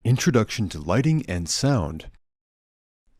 Introduction to Lighting and Sound.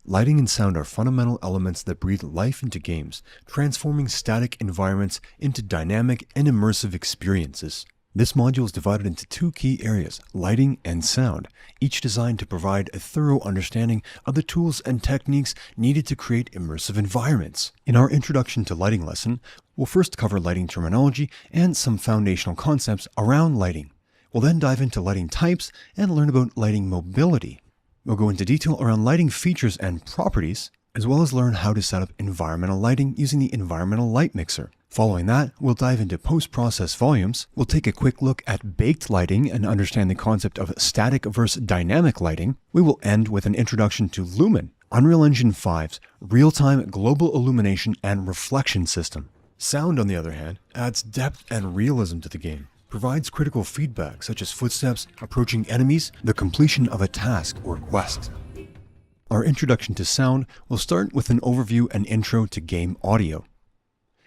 Lighting and sound are fundamental elements that breathe life into games, transforming static environments into dynamic and immersive experiences. This module is divided into two key areas, lighting and sound, each designed to provide a thorough understanding of the tools and techniques needed to create immersive environments. In our Introduction to Lighting lesson, we'll first cover lighting terminology and some foundational concepts around lighting. We'll then dive into lighting types and learn about lighting mobility. We'll go into detail around lighting features and properties, as well as learn how to set up environmental lighting using the environmental light mixer. Following that, we'll dive into post-process volumes. We'll take a quick look at baked lighting and understand the concept of static versus dynamic lighting. We will end with an introduction to Lumen, Unreal Engine 5's real-time global illumination and reflection system. Sound, on the other hand, adds depth and realism to the game. Provides critical feedback such as footsteps, approaching enemies, the completion of a task or quest. Our introduction to sound will start with an overview and intro to game audio.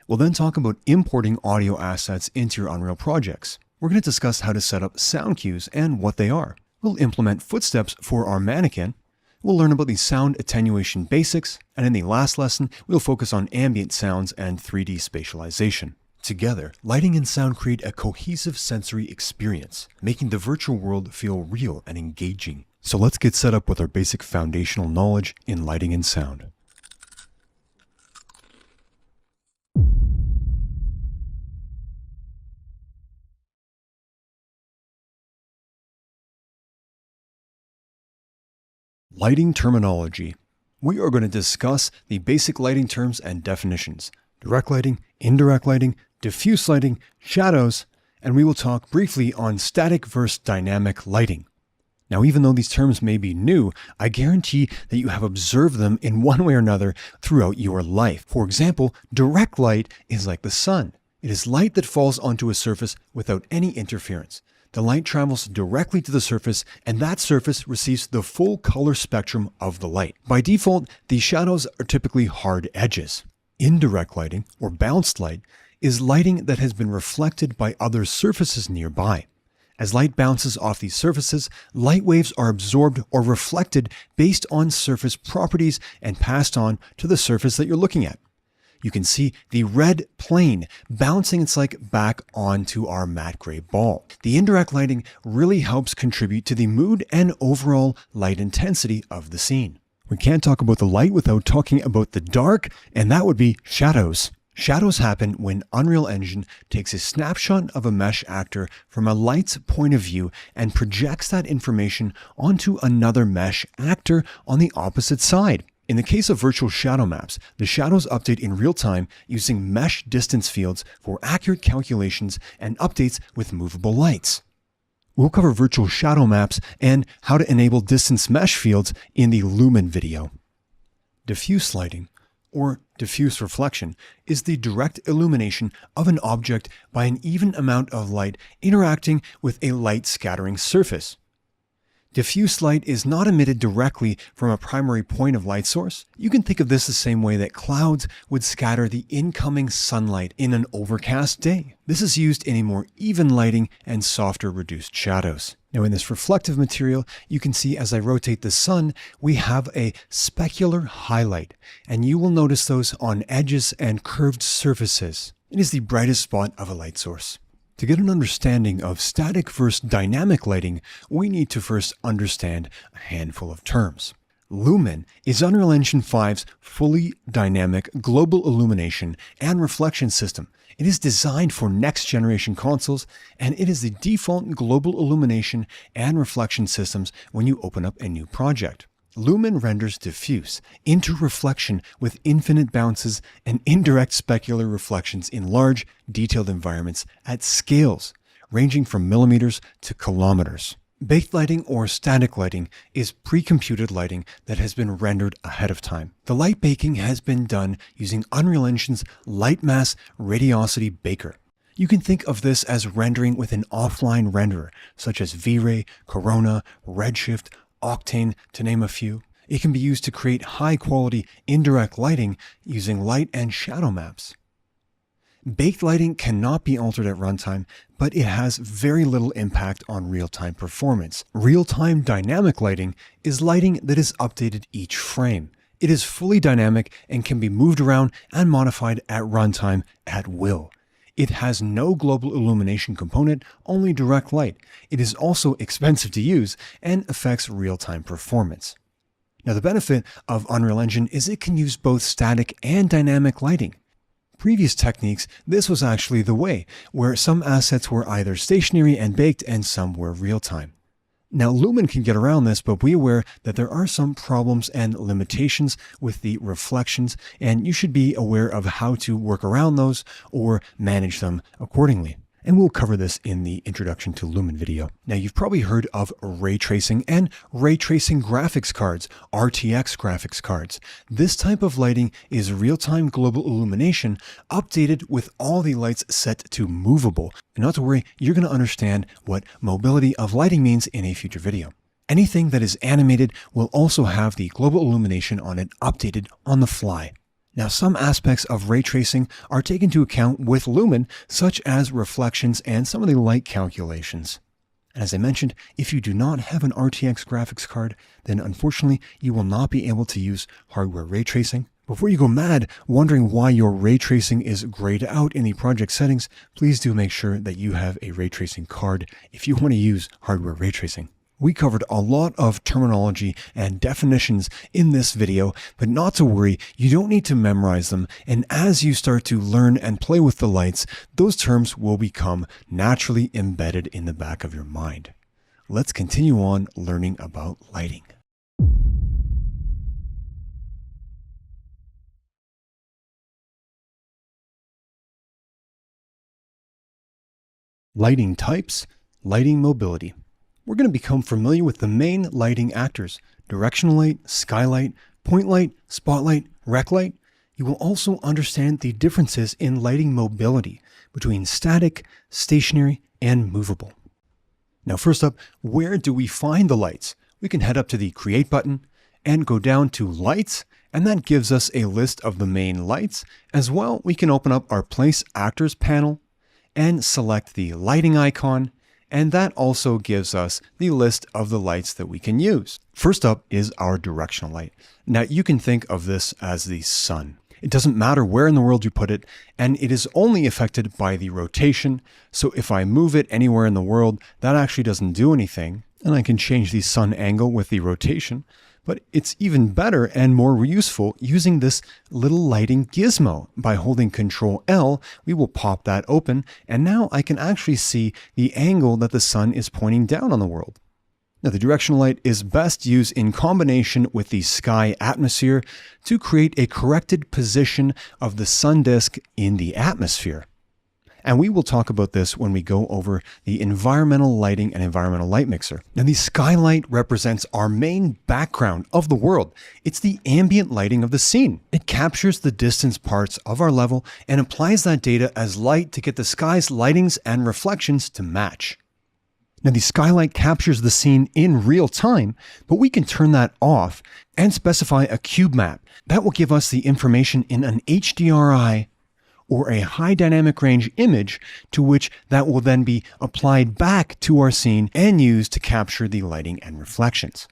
We'll then talk about importing audio assets into your Unreal projects. We're going to discuss how to set up sound cues and what they are. We'll implement footsteps for our mannequin. We'll learn about the sound attenuation basics, and in the last lesson, we'll focus on ambient sounds and 3D spatialization. Together, lighting and sound create a cohesive sensory experience, making the virtual world feel real and engaging. So let's get set up with our basic foundational knowledge in lighting and sound. Lighting terminology. We are going to discuss the basic lighting terms and definitions: direct lighting, indirect lighting, diffuse lighting, shadows, and we will talk briefly on static versus dynamic lighting. Now, even though these terms may be new, I guarantee that you have observed them in one way or another throughout your life. For example, direct light is like the sun. It is light that falls onto a surface without any interference. The light travels directly to the surface, and that surface receives the full color spectrum of the light. By default, these shadows are typically hard edges. Indirect lighting, or bounced light, is lighting that has been reflected by other surfaces nearby. As light bounces off these surfaces, light waves are absorbed or reflected based on surface properties and passed on to the surface that you're looking at. You can see the red plane bouncing its light back onto our matte gray ball. The indirect lighting really helps contribute to the mood and overall light intensity of the scene. We can't talk about the light without talking about the dark, and that would be shadows. Shadows happen when Unreal Engine takes a snapshot of a mesh actor from a light's point of view and projects that information onto another mesh actor on the opposite side. In the case of virtual shadow maps, the shadows update in real time using mesh distance fields for accurate calculations and updates with movable lights. We'll cover virtual shadow maps and how to enable distance mesh fields in the Lumen video. Diffuse lighting, or diffuse reflection, is the direct illumination of an object by an even amount of light interacting with a light scattering surface. Diffuse light is not emitted directly from a primary point of light source. You can think of this the same way that clouds would scatter the incoming sunlight in an overcast day. This is used in a more even lighting and softer reduced shadows. Now, in this reflective material, you can see as I rotate the sun, we have a specular highlight, and you will notice those on edges and curved surfaces. It is the brightest spot of a light source. To get an understanding of static versus dynamic lighting, we need to first understand a handful of terms. Lumen is Unreal Engine 5's fully dynamic global illumination and reflection system. It is designed for next-generation consoles, and it is the default global illumination and reflection systems when you open up a new project. Lumen renders diffuse into reflection with infinite bounces and indirect specular reflections in large, detailed environments at scales ranging from millimeters to kilometers. Baked lighting or static lighting is pre-computed lighting that has been rendered ahead of time. The light baking has been done using Unreal Engine's Light Mass Radiosity Baker. You can think of this as rendering with an offline renderer, such as V-Ray, Corona, Redshift, Octane, to name a few. It can be used to create high-quality indirect lighting using light and shadow maps. Baked lighting cannot be altered at runtime, but it has very little impact on real-time performance. Real-time dynamic lighting is lighting that is updated each frame. It is fully dynamic and can be moved around and modified at runtime at will. It has no global illumination component, only direct light. It is also expensive to use and affects real-time performance. Now, the benefit of Unreal Engine is it can use both static and dynamic lighting. Previous techniques, this was actually the way, where some assets were either stationary and baked and some were real-time. Now, Lumen can get around this, but be aware that there are some problems and limitations with the reflections, and you should be aware of how to work around those or manage them accordingly. And we'll cover this in the Introduction to Lumen video. Now, you've probably heard of ray tracing and ray tracing graphics cards, RTX graphics cards. This type of lighting is real-time global illumination updated with all the lights set to movable. And not to worry, you're going to understand what mobility of lighting means in a future video. Anything that is animated will also have the global illumination on it updated on the fly. Now, some aspects of ray tracing are taken into account with Lumen, such as reflections and some of the light calculations. And as I mentioned, if you do not have an RTX graphics card, then unfortunately you will not be able to use hardware ray tracing. Before you go mad wondering why your ray tracing is grayed out in the project settings, please do make sure that you have a ray tracing card if you want to use hardware ray tracing. We covered a lot of terminology and definitions in this video, but not to worry, you don't need to memorize them, and as you start to learn and play with the lights, those terms will become naturally embedded in the back of your mind. Let's continue on learning about lighting. Lighting types, lighting mobility. We're going to become familiar with the main lighting actors: directional light, skylight, point light, spotlight, rec light. You will also understand the differences in lighting mobility between static, stationary, and movable. Now, first up, where do we find the lights? We can head up to the Create button and go down to Lights, and that gives us a list of the main lights. As well, we can open up our Place Actors panel and select the lighting icon, and that also gives us the list of the lights that we can use. First up is our directional light. Now, you can think of this as the sun. It doesn't matter where in the world you put it, and it is only affected by the rotation. So if I move it anywhere in the world, that actually doesn't do anything, and I can change the sun angle with the rotation. But it's even better and more useful using this little lighting gizmo. By holding Control L, we will pop that open, and now I can actually see the angle that the sun is pointing down on the world. Now, the directional light is best used in combination with the sky atmosphere to create a corrected position of the sun disk in the atmosphere. And we will talk about this when we go over the environmental lighting and environmental light mixer. Now, the skylight represents our main background of the world. It's the ambient lighting of the scene. It captures the distance parts of our level and applies that data as light to get the sky's lightings and reflections to match. Now, the skylight captures the scene in real time, but we can turn that off and specify a cube map. That will give us the information in an HDRI or a high dynamic range image, to which that will then be applied back to our scene and used to capture the lighting and reflections.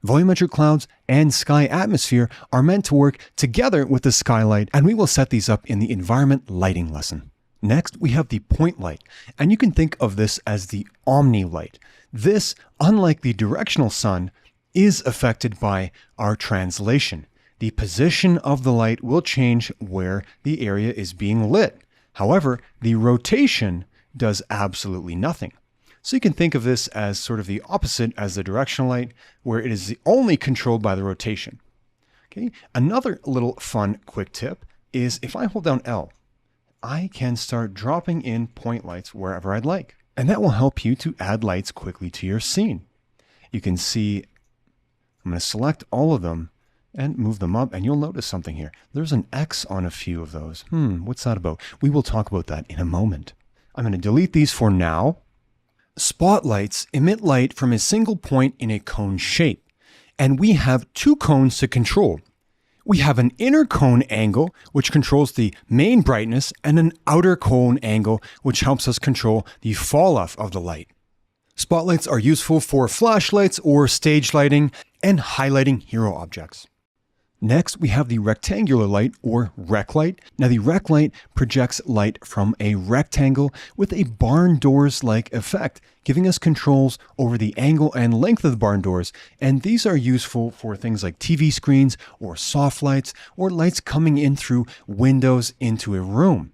Volumetric clouds and sky atmosphere are meant to work together with the skylight, and we will set these up in the environment lighting lesson. Next, we have the point light, and you can think of this as the omni light. This, unlike the directional sun, is affected by our translation. The position of the light will change where the area is being lit. However, the rotation does absolutely nothing. So you can think of this as sort of the opposite as the directional light, where it is only controlled by the rotation. Okay. Another little fun quick tip is if I hold down L, I can start dropping in point lights wherever I'd like. And that will help you to add lights quickly to your scene. You can see I'm going to select all of them and move them up, and you'll notice something here. There's an X on a few of those. What's that about? We will talk about that in a moment. I'm going to delete these for now. Spotlights emit light from a single point in a cone shape, and we have two cones to control. We have an inner cone angle, which controls the main brightness, and an outer cone angle, which helps us control the fall off of the light. Spotlights are useful for flashlights or stage lighting and highlighting hero objects. Next, we have the rectangular light or rec light. Now, the rec light projects light from a rectangle with a barn doors-like effect, giving us controls over the angle and length of the barn doors. And these are useful for things like TV screens or soft lights or lights coming in through windows into a room.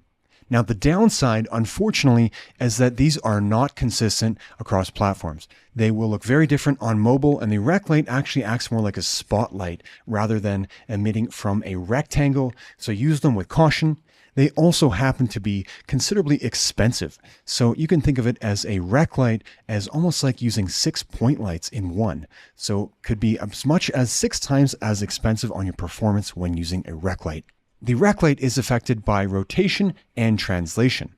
Now, the downside, unfortunately, is that these are not consistent across platforms. They will look very different on mobile, and the rec light actually acts more like a spotlight rather than emitting from a rectangle, so use them with caution. They also happen to be considerably expensive, so you can think of it as a rec light as almost like using 6 point lights in one. So could be as much as 6 times as expensive on your performance when using a rec light. The rec light is affected by rotation and translation.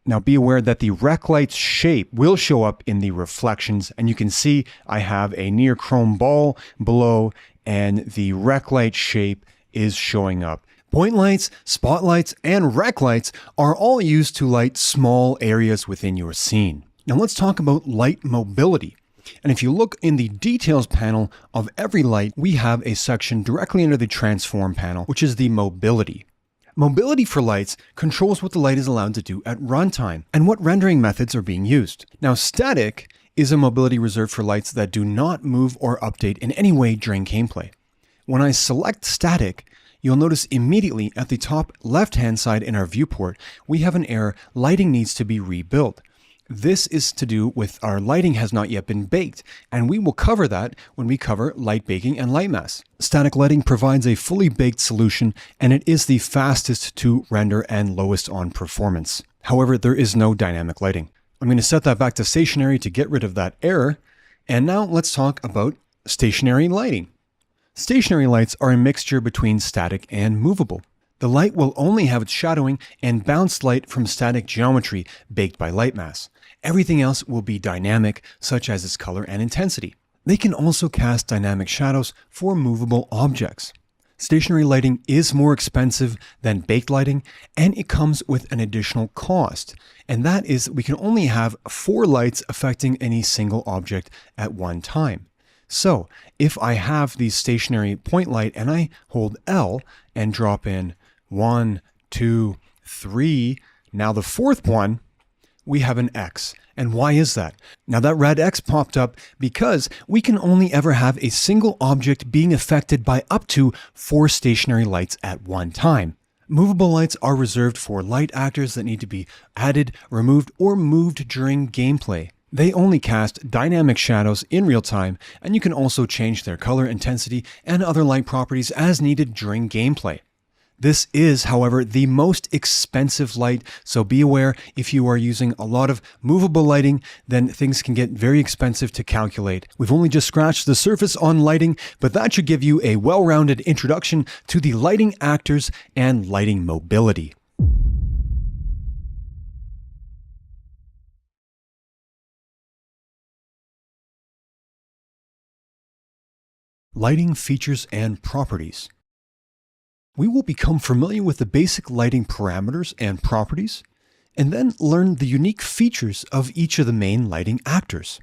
Now be aware that the rec light's shape will show up in the reflections, and you can see I have a near chrome ball below and the rec light shape is showing up. Point lights, spotlights, and rec lights are all used to light small areas within your scene. Now let's talk about light mobility. And if you look in the details panel of every light, we have a section directly under the transform panel, which is the mobility. Mobility for lights controls what the light is allowed to do at runtime and what rendering methods are being used. Now, static is a mobility reserved for lights that do not move or update in any way during gameplay. When I select static, you'll notice immediately at the top left-hand side in our viewport, we have an error: lighting needs to be rebuilt. This is to do with our lighting has not yet been baked, and we will cover that when we cover light baking and light mask. Static lighting provides a fully baked solution, and it is the fastest to render and lowest on performance. However, there is no dynamic lighting. I'm going to set that back to stationary to get rid of that error. And now let's talk about stationary lighting. Stationary lights are a mixture between static and movable. The light will only have its shadowing and bounced light from static geometry baked by light mask. Everything else will be dynamic, such as its color and intensity. They can also cast dynamic shadows for movable objects. Stationary lighting is more expensive than baked lighting, and it comes with an additional cost. And that is we can only have 4 lights affecting any single object at one time. So if I have the stationary point light and I hold L and drop in 1, 2, 3, now the 4th one, we have an X. And why is that? Now that red X popped up because we can only ever have a single object being affected by up to 4 stationary lights at one time. Movable lights are reserved for light actors that need to be added, removed, or moved during gameplay. They only cast dynamic shadows in real time, and you can also change their color, intensity, and other light properties as needed during gameplay. This is, however, the most expensive light, so be aware if you are using a lot of movable lighting, then things can get very expensive to calculate. We've only just scratched the surface on lighting, but that should give you a well-rounded introduction to the lighting actors and lighting mobility. Lighting features and properties. We will become familiar with the basic lighting parameters and properties, and then learn the unique features of each of the main lighting actors.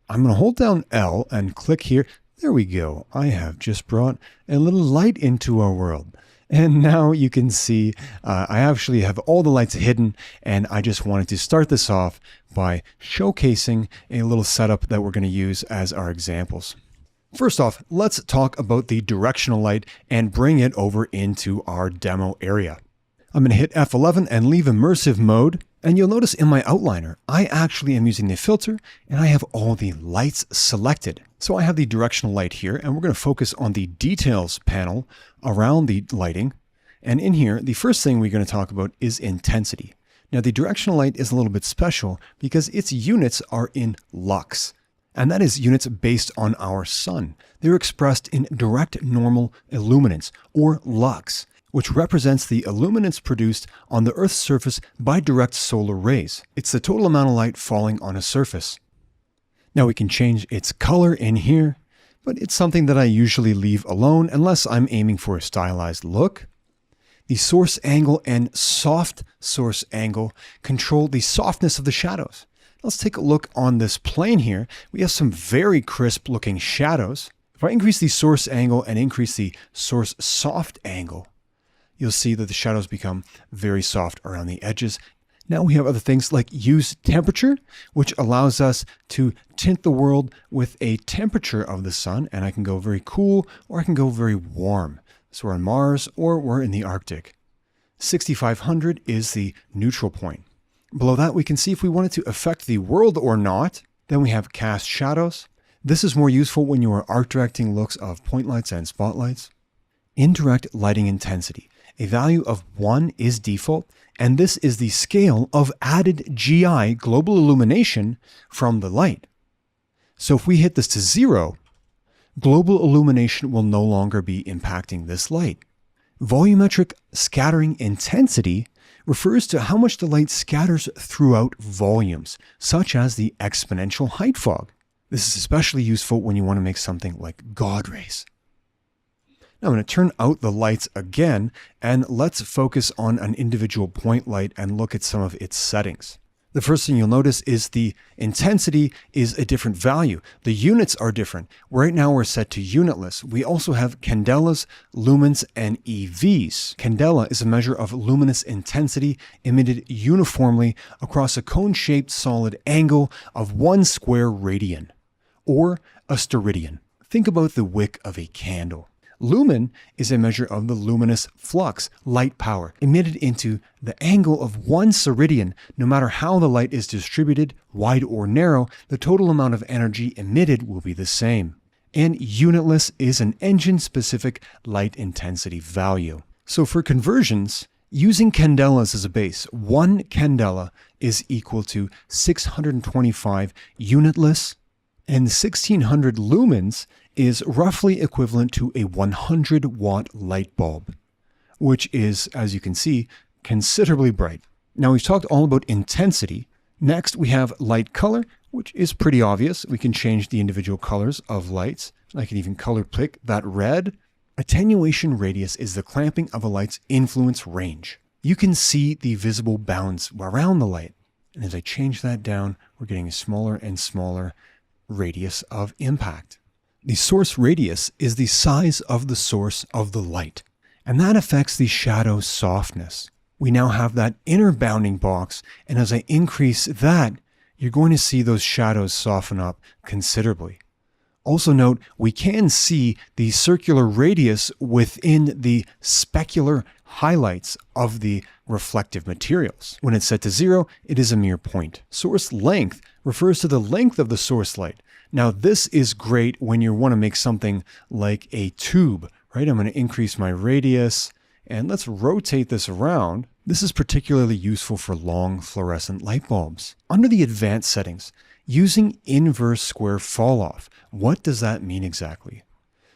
I'm going to hold down L and click here. There we go. I have just brought a little light into our world. And now you can see I actually have all the lights hidden, and I just wanted to start this off by showcasing a little setup that we're going to use as our examples. First off, let's talk about the directional light and bring it over into our demo area. I'm going to hit F11 and leave immersive mode, and you'll notice in my outliner, I actually am using the filter and I have all the lights selected. So I have the directional light here, and we're going to focus on the details panel around the lighting. And in here, the first thing we're going to talk about is intensity. Now the directional light is a little bit special because its units are in lux. And that is units based on our sun. They're expressed in direct normal illuminance, or lux, which represents the illuminance produced on the Earth's surface by direct solar rays. It's the total amount of light falling on a surface. Now we can change its color in here, but it's something that I usually leave alone unless I'm aiming for a stylized look. The source angle and soft source angle control the softness of the shadows. Let's take a look on this plane here. We have some very crisp looking shadows. If I increase the source angle and increase the source soft angle, you'll see that the shadows become very soft around the edges. Now we have other things like use temperature, which allows us to tint the world with a temperature of the sun, and I can go very cool or I can go very warm. So we're on Mars or we're in the Arctic. 6500 is the neutral point. Below that, we can see if we wanted to affect the world or not. Then we have cast shadows. This is more useful when you are art directing looks of point lights and spotlights. Indirect lighting intensity. A value of 1 is default, and this is the scale of added GI, global illumination, from the light. So if we hit this to 0, global illumination will no longer be impacting this light. Volumetric scattering intensity refers to how much the light scatters throughout volumes, such as the exponential height fog. This is especially useful when you want to make something like God rays. Now I'm going to turn out the lights again, and let's focus on an individual point light and look at some of its settings. The first thing you'll notice is the intensity is a different value. The units are different. Right now we're set to unitless. We also have candelas, lumens, and EVs. Candela is a measure of luminous intensity emitted uniformly across a cone-shaped solid angle of 1 square radian, or a steradian. Think about the wick of a candle. Lumen is a measure of the luminous flux, light power, emitted into the angle of 1 steradian. No matter how the light is distributed, wide or narrow, the total amount of energy emitted will be the same. And unitless is an engine-specific light intensity value. So for conversions, using candelas as a base, 1 candela is equal to 625 unitless, and 1600 lumens is roughly equivalent to a 100-watt light bulb, which is, as you can see, considerably bright. Now we've talked all about intensity. Next we have light color, which is pretty obvious. We can change the individual colors of lights. I can even color pick that red. Attenuation radius is the clamping of a light's influence range. You can see the visible bounds around the light. And as I change that down, we're getting a smaller and smaller radius of impact. The source radius is the size of the source of the light, and that affects the shadow's softness. We now have that inner bounding box, and as I increase that, you're going to see those shadows soften up considerably. Also note, we can see the circular radius within the specular highlights of the reflective materials. When it's set to 0, it is a mere point. Source length refers to the length of the source light. Now this is great when you want to make something like a tube, right? I'm going to increase my radius and let's rotate this around. This is particularly useful for long fluorescent light bulbs. Under the advanced settings, using inverse square falloff. What does that mean exactly?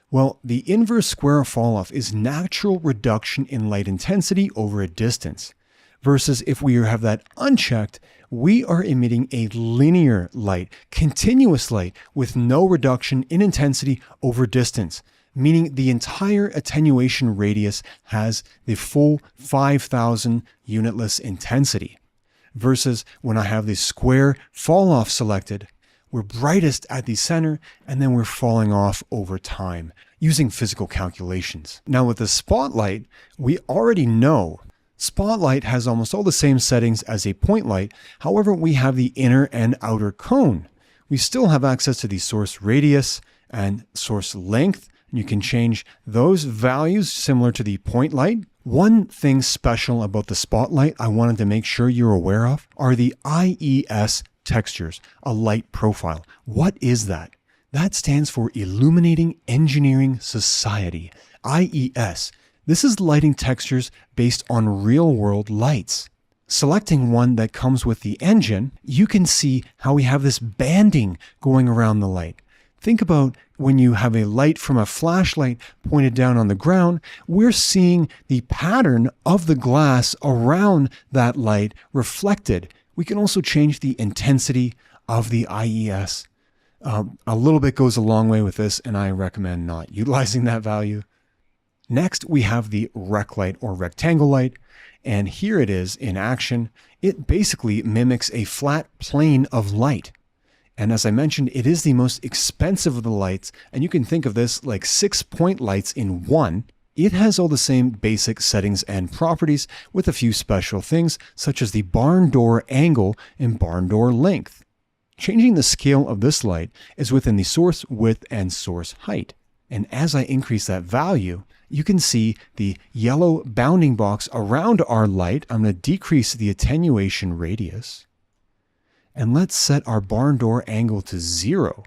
Well, the inverse square falloff is natural reduction in light intensity over a distance. Versus if we have that unchecked, we are emitting a linear light, continuous light with no reduction in intensity over distance, meaning the entire attenuation radius has the full 5,000 unitless intensity. Versus when I have the square fall off selected, we're brightest at the center and then we're falling off over time using physical calculations. Now with the spotlight, we already know spotlight has almost all the same settings as a point light. However, we have the inner and outer cone. We still have access to the source radius and source length. You can change those values similar to the point light. One thing special about the spotlight I wanted to make sure you're aware of are the IES textures, a light profile. What is that? That stands for Illuminating Engineering Society, IES. This is lighting textures based on real-world lights. Selecting one that comes with the engine, you can see how we have this banding going around the light. Think about when you have a light from a flashlight pointed down on the ground, we're seeing the pattern of the glass around that light reflected. We can also change the intensity of the IES A little bit goes a long way with this, and I recommend not utilizing that value. Next, we have the rec light or rectangle light, and here it is in action. It basically mimics a flat plane of light. And as I mentioned, it is the most expensive of the lights, and you can think of this like 6-point lights in one. It has all the same basic settings and properties with a few special things, such as the barn door angle and barn door length. Changing the scale of this light is within the source width and source height. And as I increase that value, you can see the yellow bounding box around our light. I'm going to decrease the attenuation radius. And let's set our barn door angle to 0.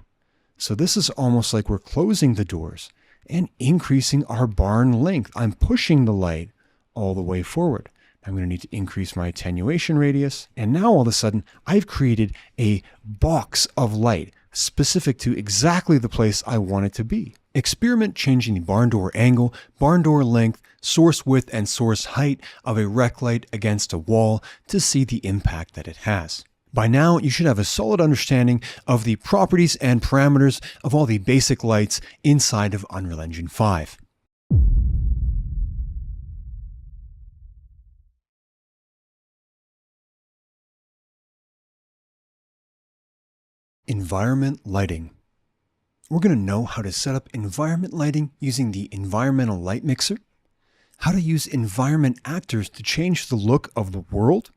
So this is almost like we're closing the doors and increasing our barn length. I'm pushing the light all the way forward. I'm going to need to increase my attenuation radius. And now all of a sudden, I've created a box of light specific to exactly the place I want it to be. Experiment changing the barn door angle, barn door length, source width, and source height of a rec light against a wall to see the impact that it has. By now, you should have a solid understanding of the properties and parameters of all the basic lights inside of Unreal Engine 5. Environment lighting. We're going to know how to set up environment lighting using the environmental light mixer, how to use environment actors to change the look of the world.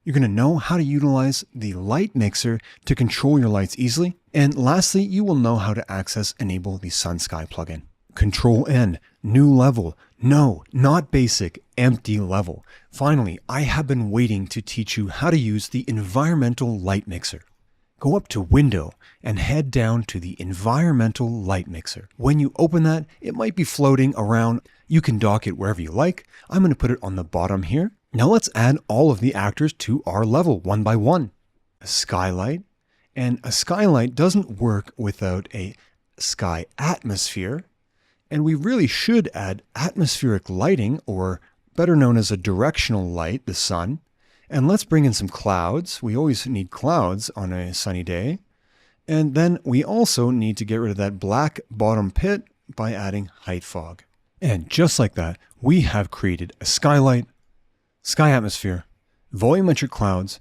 You're going to know how to utilize the light mixer to control your lights easily. And lastly, you will know how to enable the Sun Sky plugin. Control N, new level. No, not basic, empty level. Finally, I have been waiting to teach you how to use the environmental light mixer. Go up to Window and head down to the Environmental Light Mixer. When you open that, it might be floating around. You can dock it wherever you like. I'm going to put it on the bottom here. Now let's add all of the actors to our level one by one. A skylight, and a skylight doesn't work without a sky atmosphere. And we really should add atmospheric lighting, or better known as a directional light, the sun. And let's bring in some clouds. We always need clouds on a sunny day. And then we also need to get rid of that black bottom pit by adding height fog. And just like that, we have created a skylight, sky atmosphere, volumetric clouds,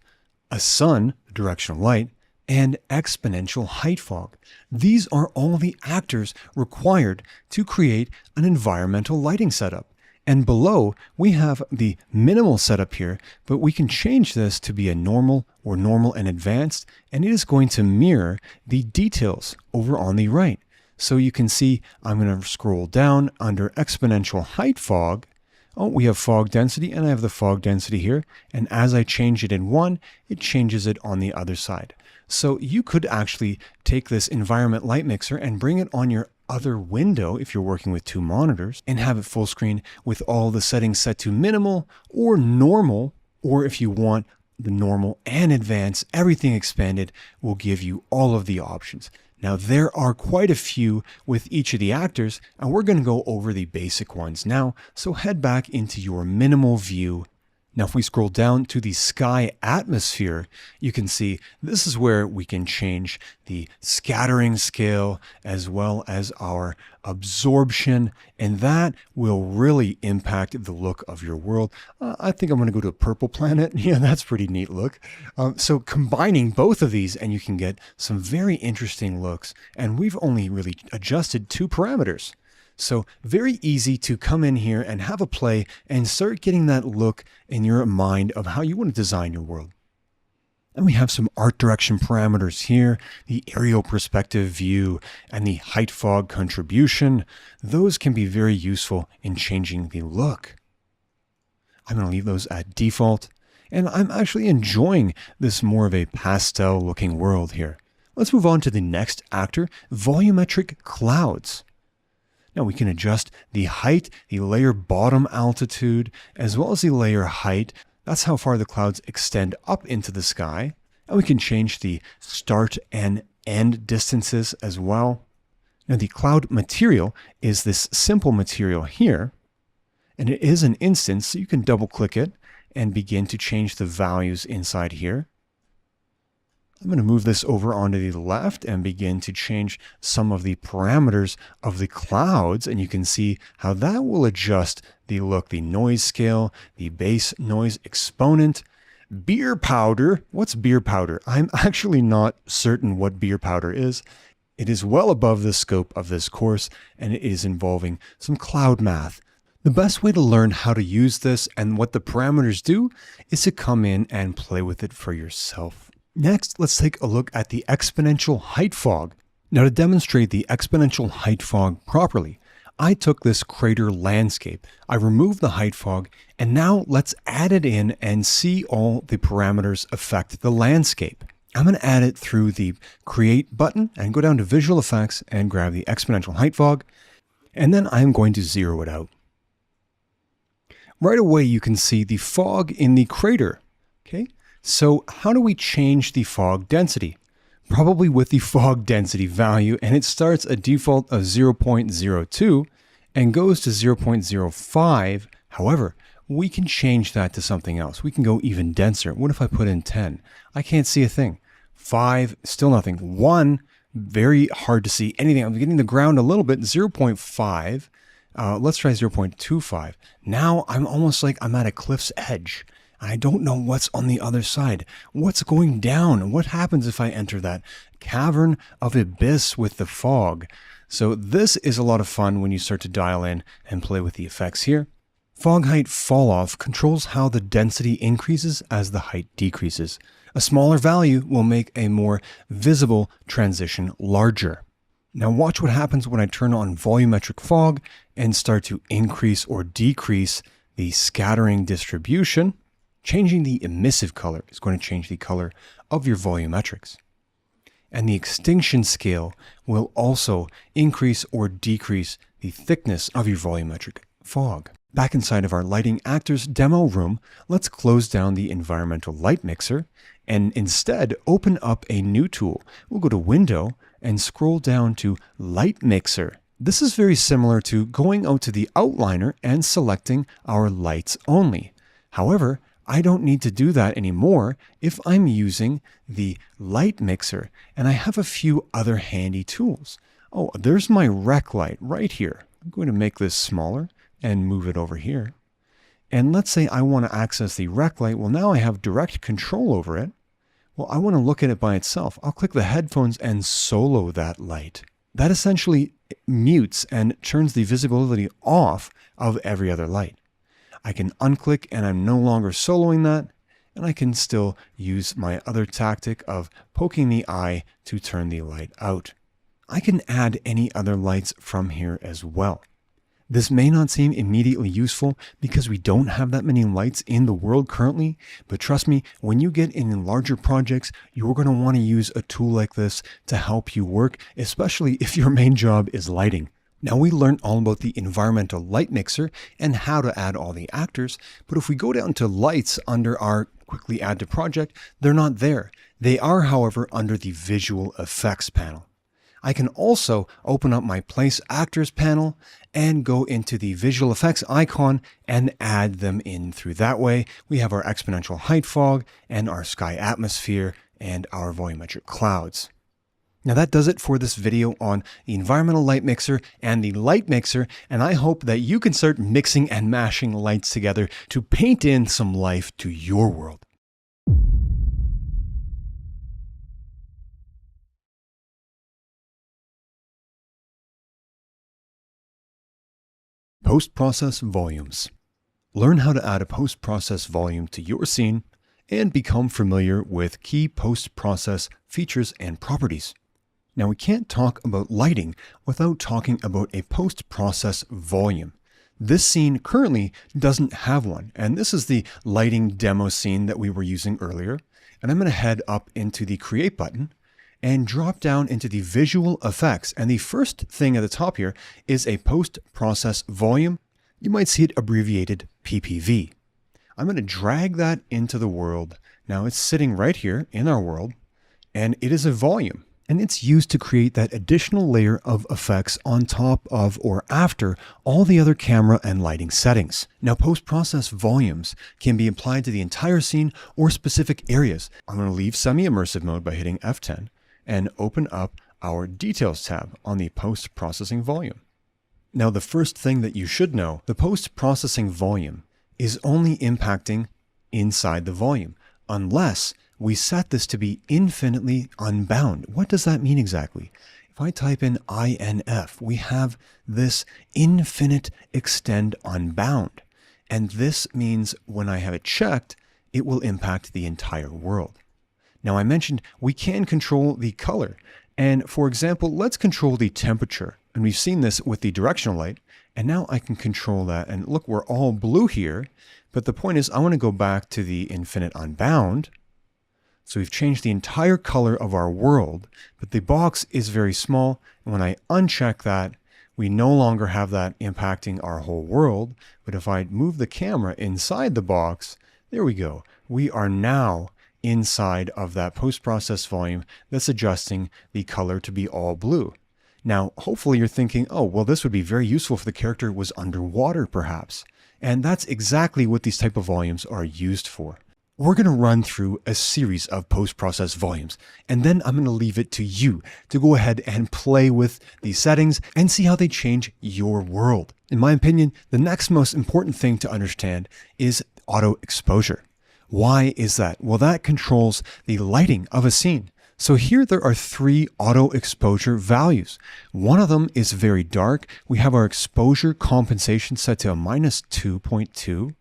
a sun, directional light, and exponential height fog. These are all the actors required to create an environmental lighting setup. And below, we have the minimal setup here, but we can change this to be a normal or normal and advanced, and it is going to mirror the details over on the right. So you can see, I'm going to scroll down under exponential height fog. Oh, we have fog density, and I have the fog density here. And as I change it in one, it changes it on the other side. So you could actually take this environment light mixer and bring it on your other window if you're working with two monitors and have it full screen with all the settings set to minimal or normal, or if you want the normal and advanced, everything expanded will give you all of the options. Now there are quite a few with each of the actors, and we're going to go over the basic ones now. So head back into your minimal view. Now, if we scroll down to the sky atmosphere, you can see this is where we can change the scattering scale as well as our absorption, and that will really impact the look of your world. I think I'm going to go to a purple planet. Yeah, that's a pretty neat look. So combining both of these, and you can get some very interesting looks. And we've only really adjusted 2 parameters. So very easy to come in here and have a play and start getting that look in your mind of how you want to design your world. And we have some art direction parameters here, the aerial perspective view and the height fog contribution. Those can be very useful in changing the look. I'm going to leave those at default. And I'm actually enjoying this more of a pastel looking world here. Let's move on to the next actor, volumetric clouds. Now we can adjust the height, the layer bottom altitude, as well as the layer height. That's how far the clouds extend up into the sky. And we can change the start and end distances as well. Now the cloud material is this simple material here, and it is an instance, so you can double click it and begin to change the values inside here. I'm going to move this over onto the left and begin to change some of the parameters of the clouds. And you can see how that will adjust the look, the noise scale, the base noise exponent. Beer powder. What's beer powder? I'm actually not certain what beer powder is. It is well above the scope of this course, and it is involving some cloud math. The best way to learn how to use this and what the parameters do is to come in and play with it for yourself. Next, let's take a look at the exponential height fog. Now, to demonstrate the exponential height fog properly, I took this crater landscape, I removed the height fog, and now let's add it in and see all the parameters affect the landscape. I'm going to add it through the Create button and go down to Visual Effects and grab the exponential height fog, and then I'm going to zero it out. Right away, you can see the fog in the crater. Okay, so how do we change the fog density? Probably with the fog density value, and it starts a default of 0.02 and goes to 0.05. However, we can change that to something else. We can go even denser. What if I put in 10? I can't see a thing. 5, still nothing. 1, very hard to see anything. I'm getting the ground a little bit. 0.5. Let's try 0.25. Now I'm almost like I'm at a cliff's edge. I don't know what's on the other side. What's going down? What happens if I enter that cavern of abyss with the fog? So this is a lot of fun when you start to dial in and play with the effects here. Fog height falloff controls how the density increases as the height decreases. A smaller value will make a more visible transition larger. Now watch what happens when I turn on volumetric fog and start to increase or decrease the scattering distribution. Changing the emissive color is going to change the color of your volumetrics. And the extinction scale will also increase or decrease the thickness of your volumetric fog. Back inside of our lighting actors demo room, let's close down the environmental light mixer and instead open up a new tool. We'll go to Window and scroll down to Light Mixer. This is very similar to going out to the outliner and selecting our lights only. However, I don't need to do that anymore if I'm using the light mixer, and I have a few other handy tools. Oh, there's my rec light right here. I'm going to make this smaller and move it over here. And let's say I want to access the rec light. Well, now I have direct control over it. Well, I want to look at it by itself. I'll click the headphones and solo that light. That essentially mutes and turns the visibility off of every other light. I can unclick and I'm no longer soloing that, and I can still use my other tactic of poking the eye to turn the light out. I can add any other lights from here as well. This may not seem immediately useful because we don't have that many lights in the world currently, but trust me, when you get in larger projects, you're going to want to use a tool like this to help you work, especially if your main job is lighting. Now we learned all about the environmental light mixer and how to add all the actors, but if we go down to lights under our quickly add to project, they're not there. They are, however, under the visual effects panel. I can also open up my place actors panel and go into the visual effects icon and add them in through that way. We have our exponential height fog and our sky atmosphere and our volumetric clouds. Now that does it for this video on the environmental light mixer and the light mixer, and I hope that you can start mixing and mashing lights together to paint in some life to your world. Post-process volumes. Learn how to add a post-process volume to your scene and become familiar with key post-process features and properties. Now we can't talk about lighting without talking about a post-process volume. This scene currently doesn't have one, and this is the lighting demo scene that we were using earlier. And I'm going to head up into the Create button and drop down into the visual effects. And the first thing at the top here is a post-process volume. You might see it abbreviated PPV. I'm going to drag that into the world. Now it's sitting right here in our world, and it is a volume. And it's used to create that additional layer of effects on top of or after all the other camera and lighting settings. Now, post-process volumes can be applied to the entire scene or specific areas. I'm going to leave semi-immersive mode by hitting F10 and open up our Details tab on the post-processing volume. Now, the first thing that you should know, the post-processing volume is only impacting inside the volume, unless we set this to be infinitely unbound. What does that mean exactly? If I type in INF, we have this infinite extend unbound. And this means when I have it checked, it will impact the entire world. Now, I mentioned we can control the color. And for example, let's control the temperature. And we've seen this with the directional light. And now I can control that. And look, we're all blue here. But the point is, I want to go back to the infinite unbound. So we've changed the entire color of our world, but the box is very small. And when I uncheck that, we no longer have that impacting our whole world. But if I move the camera inside the box, there we go. We are now inside of that post-process volume that's adjusting the color to be all blue. Now, hopefully you're thinking, oh, well, this would be very useful if the character was underwater, perhaps. And that's exactly what these type of volumes are used for. We're going to run through a series of post-process volumes, and then I'm going to leave it to you to go ahead and play with these settings and see how they change your world. In my opinion, the next most important thing to understand is auto exposure. Why is that? Well, that controls the lighting of a scene. So here there are 3 auto exposure values. One of them is very dark. We have our exposure compensation set to a -2.2.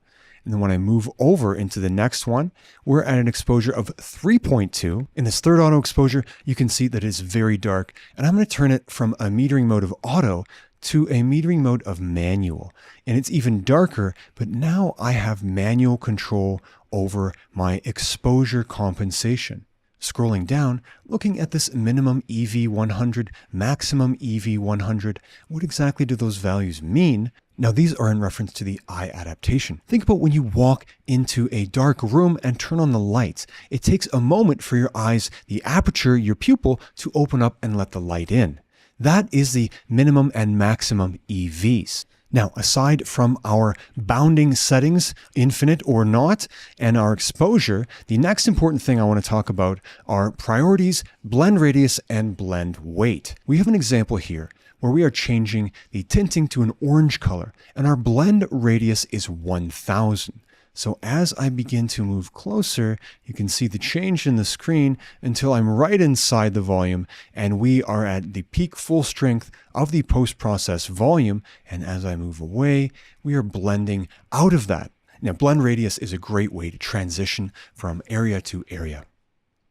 And then when I move over into the next one, we're at an exposure of 3.2. In this third auto exposure, you can see that it's very dark. And I'm going to turn it from a metering mode of auto to a metering mode of manual. And it's even darker, but now I have manual control over my exposure compensation. Scrolling down, looking at this minimum EV100, maximum EV100, what exactly do those values mean? Now, these are in reference to the eye adaptation. Think about when you walk into a dark room and turn on the lights. It takes a moment for your eyes, the aperture, your pupil, to open up and let the light in. That is the minimum and maximum EVs. Now, aside from our bounding settings, infinite or not, and our exposure, the next important thing I want to talk about are priorities, blend radius, and blend weight. We have an example here where we are changing the tinting to an orange color, and our blend radius is 1000. So as I begin to move closer, you can see the change in the screen until I'm right inside the volume, and we are at the peak full strength of the post-process volume. And as I move away, we are blending out of that. Now, blend radius is a great way to transition from area to area.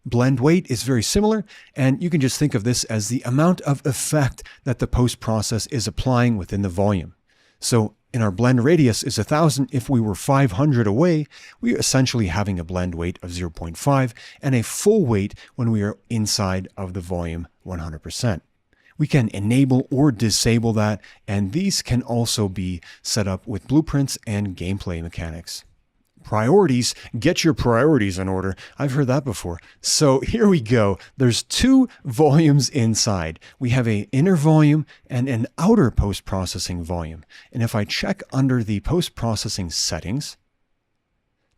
Blend weight is very similar, and you can just think of this as the amount of effect that the post-process is applying within the volume. So in our blend radius is 1000. If we were 500 away, we are essentially having a blend weight of 0.5 and a full weight when we are inside of the volume 100%. We can enable or disable that, and these can also be set up with blueprints and gameplay mechanics. Priorities, get your priorities in order. I've heard that before. So here we go. There's 2 volumes inside. We have an inner volume and an outer post-processing volume. And if I check under the post-processing settings,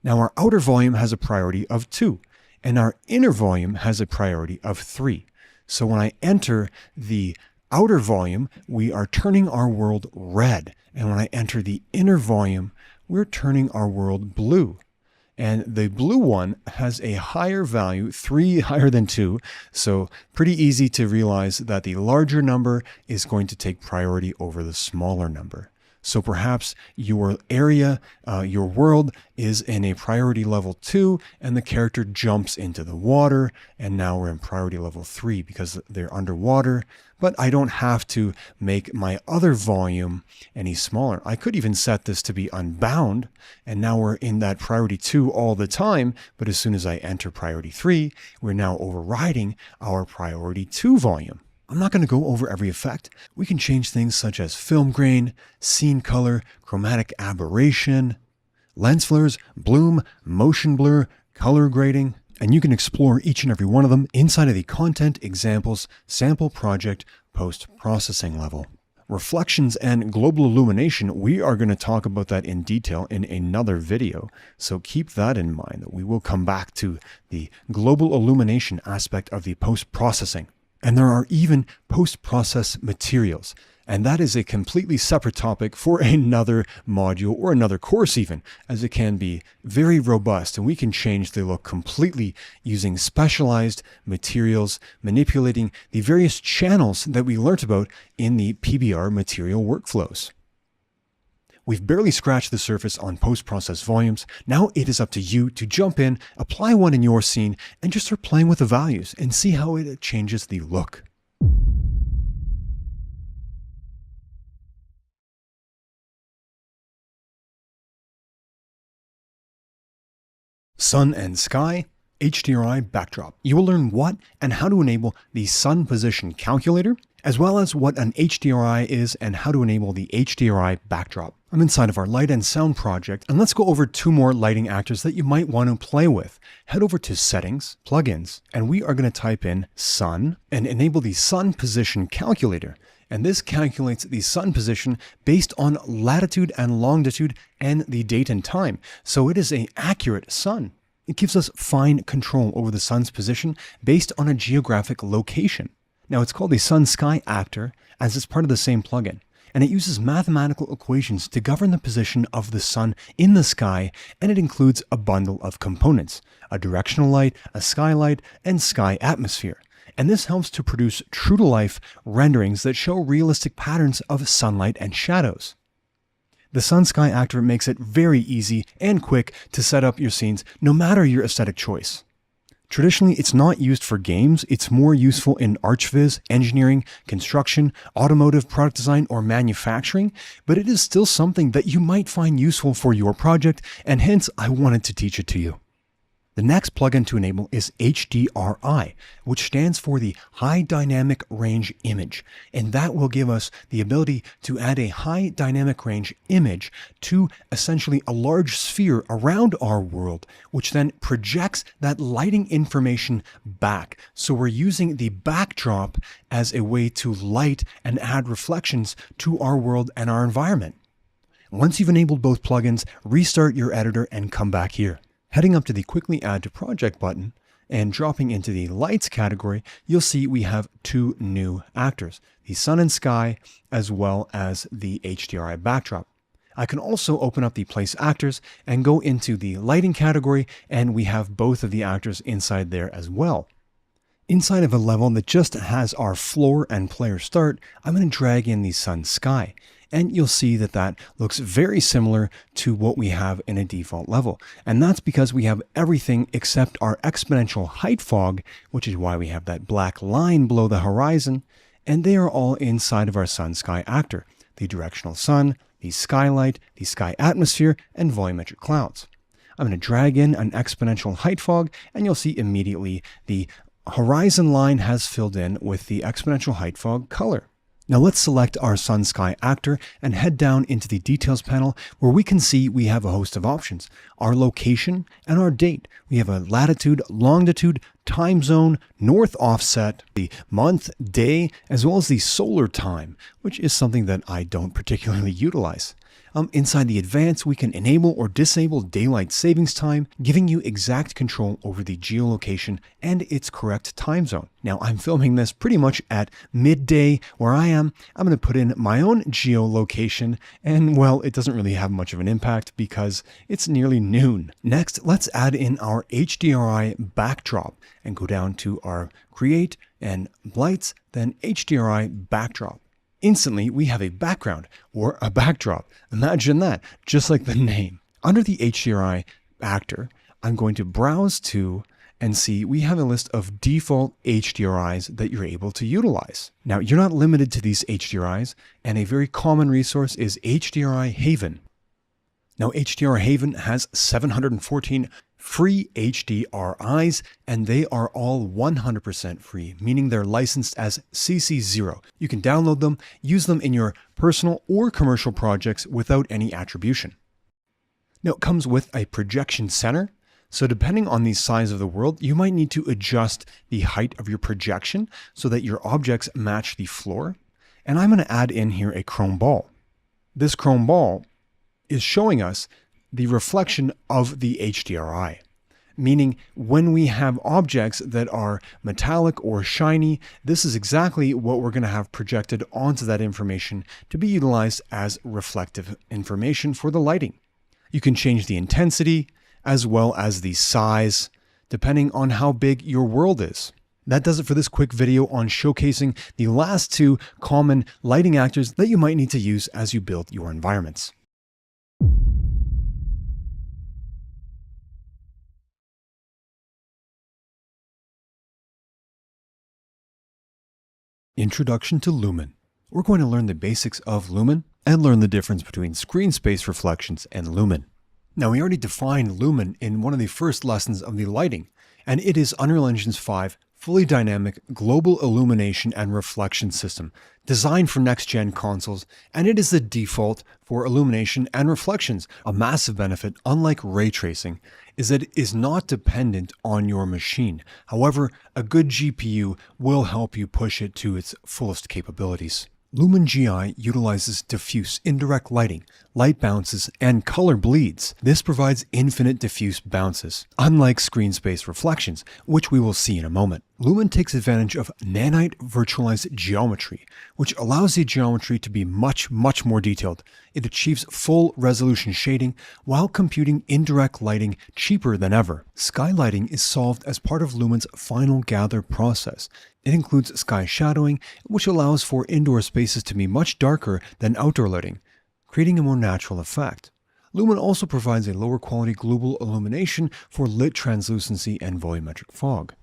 now our outer volume has a priority of 2, and our inner volume has a priority of 3. So when I enter the outer volume, we are turning our world red. And when I enter the inner volume, we're turning our world blue. And the blue one has a higher value, 3 higher than 2. So pretty easy to realize that the larger number is going to take priority over the smaller number. So perhaps your area, your world is in a priority level 2, and the character jumps into the water, and now we're in priority level 3 because they're underwater. But I don't have to make my other volume any smaller. I could even set this to be unbound, and now we're in that priority 2 all the time. But as soon as I enter priority 3, we're now overriding our priority 2 volume. I'm not going to go over every effect. We can change things such as film grain, scene color, chromatic aberration, lens flares, bloom, motion blur, color grading. And you can explore each and every one of them inside of the Content Examples Sample Project Post-Processing level. Reflections and global illumination, we are going to talk about that in detail in another video, so keep that in mind, that we will come back to the global illumination aspect of the post-processing. And there are even post-process materials, and that is a completely separate topic for another module or another course even, as it can be very robust and we can change the look completely using specialized materials, manipulating the various channels that we learnt about in the PBR material workflows. We've barely scratched the surface on post-process volumes. Now it is up to you to jump in, apply one in your scene, and just start playing with the values and see how it changes the look. Sun and sky, HDRI backdrop. You will learn what and how to enable the sun position calculator, as well as what an HDRI is and how to enable the HDRI backdrop. I'm inside of our light and sound project, and let's go over two more lighting actors that you might want to play with. Head over to Settings, Plugins, and we are going to type in Sun and enable the sun position calculator. And this calculates the sun position based on latitude and longitude and the date and time. So it is an accurate sun. It gives us fine control over the sun's position based on a geographic location. Now it's called a sun-sky actor as it's part of the same plugin, and it uses mathematical equations to govern the position of the sun in the sky, and it includes a bundle of components, a directional light, a skylight, and sky atmosphere. And this helps to produce true-to-life renderings that show realistic patterns of sunlight and shadows. The sun-sky actor makes it very easy and quick to set up your scenes, no matter your aesthetic choice. Traditionally, it's not used for games. It's more useful in ArchViz, engineering, construction, automotive product design, or manufacturing, but it is still something that you might find useful for your project, and hence I wanted to teach it to you. The next plugin to enable is HDRI, which stands for the High Dynamic Range Image, and that will give us the ability to add a high dynamic range image to essentially a large sphere around our world, which then projects that lighting information back. So we're using the backdrop as a way to light and add reflections to our world and our environment. Once you've enabled both plugins, restart your editor and come back here. Heading up to the Quickly Add to Project button and dropping into the Lights category, you'll see we have two new actors, the sun and sky, as well as the HDRI backdrop. I can also open up the Place Actors and go into the Lighting category, and we have both of the actors inside there as well. Inside of a level that just has our floor and player start, I'm going to drag in the sun sky. And you'll see that that looks very similar to what we have in a default level. And that's because we have everything except our exponential height fog, which is why we have that black line below the horizon. And they are all inside of our sun-sky actor, the directional sun, the skylight, the sky atmosphere, and volumetric clouds. I'm going to drag in an exponential height fog, and you'll see immediately the horizon line has filled in with the exponential height fog color. Now let's select our sun sky actor and head down into the details panel where we can see we have a host of options. Our location and our date. We have a latitude, longitude, time zone, north offset, the month, day, as well as the solar time, which is something that I don't particularly utilize. Inside the advanced, we can enable or disable daylight savings time, giving you exact control over the geolocation and its correct time zone. Now, I'm filming this pretty much at midday where I am. I'm going to put in my own geolocation, and well, it doesn't really have much of an impact because it's nearly noon. Next, let's add in our HDRI backdrop and go down to our Create and Lights, then HDRI backdrop. Instantly, we have a background or a backdrop. Imagine that, just like the name. Under the HDRI actor, I'm going to browse to and see we have a list of default HDRIs that you're able to utilize. Now, you're not limited to these HDRIs, and a very common resource is HDRI Haven. Now, HDRI Haven has 714 free HDRIs, and they are all 100% free, meaning they're licensed as CC0. You can download them, use them in your personal or commercial projects without any attribution. Now, it comes with a projection center, So depending on the size of the world, you might need to adjust the height of your projection so that your objects match the floor. And I'm going to add in here a chrome ball. This chrome ball is showing us the reflection of the HDRI, meaning when we have objects that are metallic or shiny, this is exactly what we're going to have projected onto that information to be utilized as reflective information for the lighting. You can change the intensity as well as the size, depending on how big your world is. That does it for this quick video on showcasing the last two common lighting actors that you might need to use as you build your environments. Introduction to Lumen. We're going to learn the basics of Lumen and learn the difference between screen space reflections and Lumen. Now, we already defined Lumen in one of the first lessons of the lighting, and it is Unreal Engine 5 fully dynamic global illumination and reflection system designed for next-gen consoles, and it is the default for illumination and reflections. A massive benefit, unlike ray tracing, is that it is not dependent on your machine. However, a good GPU will help you push it to its fullest capabilities. Lumen GI utilizes diffuse indirect lighting, light bounces, and color bleeds. This provides infinite diffuse bounces, unlike screen space reflections, which we will see in a moment. Lumen takes advantage of nanite virtualized geometry, which allows the geometry to be much more detailed. It achieves full resolution shading while computing indirect lighting cheaper than ever. Sky lighting is solved as part of Lumen's final gather process. It includes sky shadowing, which allows for indoor spaces to be much darker than outdoor lighting, creating a more natural effect. Lumen also provides a lower quality global illumination for lit translucency and volumetric fog.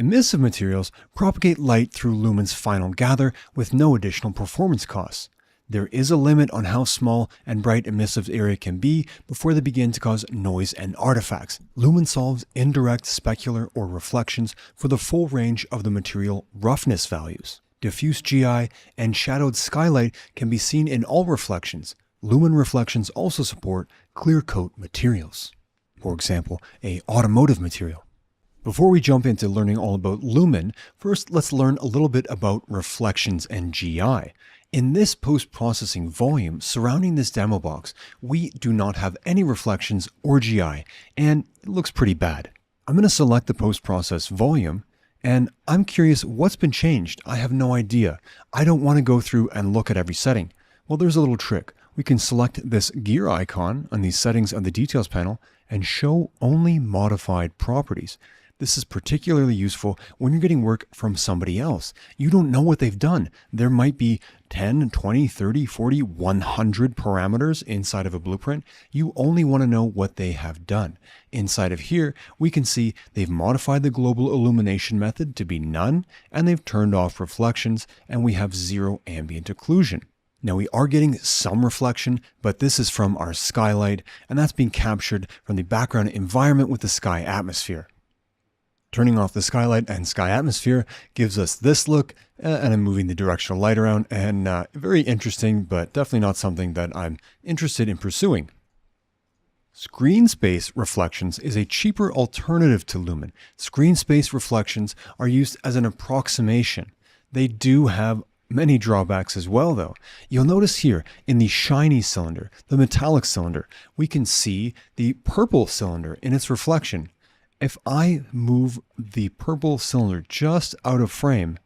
Emissive materials propagate light through Lumen's final gather with no additional performance costs. There is a limit on how small and bright emissive area can be before they begin to cause noise and artifacts. Lumen solves indirect specular or reflections for the full range of the material roughness values. Diffuse GI and shadowed skylight can be seen in all reflections. Lumen reflections also support clear coat materials. For example, an automotive material. Before we jump into learning all about Lumen, first let's learn a little bit about reflections and GI. In this post-processing volume surrounding this demo box, we do not have any reflections or GI, and it looks pretty bad. I'm going to select the post-process volume, and I'm curious what's been changed. I have no idea. I don't want to go through and look at every setting. Well, there's a little trick. We can select this gear icon on the settings of the details panel and show only modified properties. This is particularly useful when you're getting work from somebody else. You don't know what they've done. There might be 10, 20, 30, 40, 100 parameters inside of a blueprint. You only want to know what they have done. Inside of here, we can see they've modified the global illumination method to be none, and they've turned off reflections, and we have zero ambient occlusion. Now we are getting some reflection, but this is from our skylight, and that's being captured from the background environment with the sky atmosphere. Turning off the skylight and sky atmosphere gives us this look, and I'm moving the directional light around, and very interesting, but definitely not something that I'm interested in pursuing. Screen space reflections is a cheaper alternative to Lumen. Screen space reflections are used as an approximation. They do have many drawbacks as well, though. You'll notice here in the shiny cylinder, the metallic cylinder, we can see the purple cylinder in its reflection. If I move the purple cylinder just out of frame,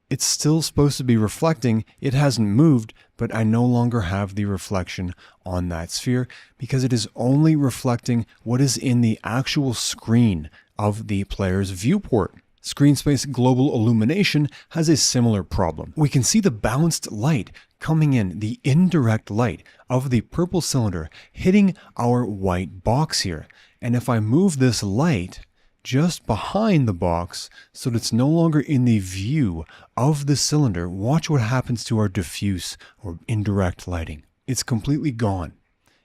it's still supposed to be reflecting. It hasn't moved, but I no longer have the reflection on that sphere because it is only reflecting what is in the actual screen of the player's viewport. Screen space global illumination has a similar problem. We can see the bounced light coming in, the indirect light of the purple cylinder hitting our white box here. And if I move this light just behind the box so that it's no longer in the view of the cylinder, watch what happens to our diffuse or indirect lighting. It's completely gone.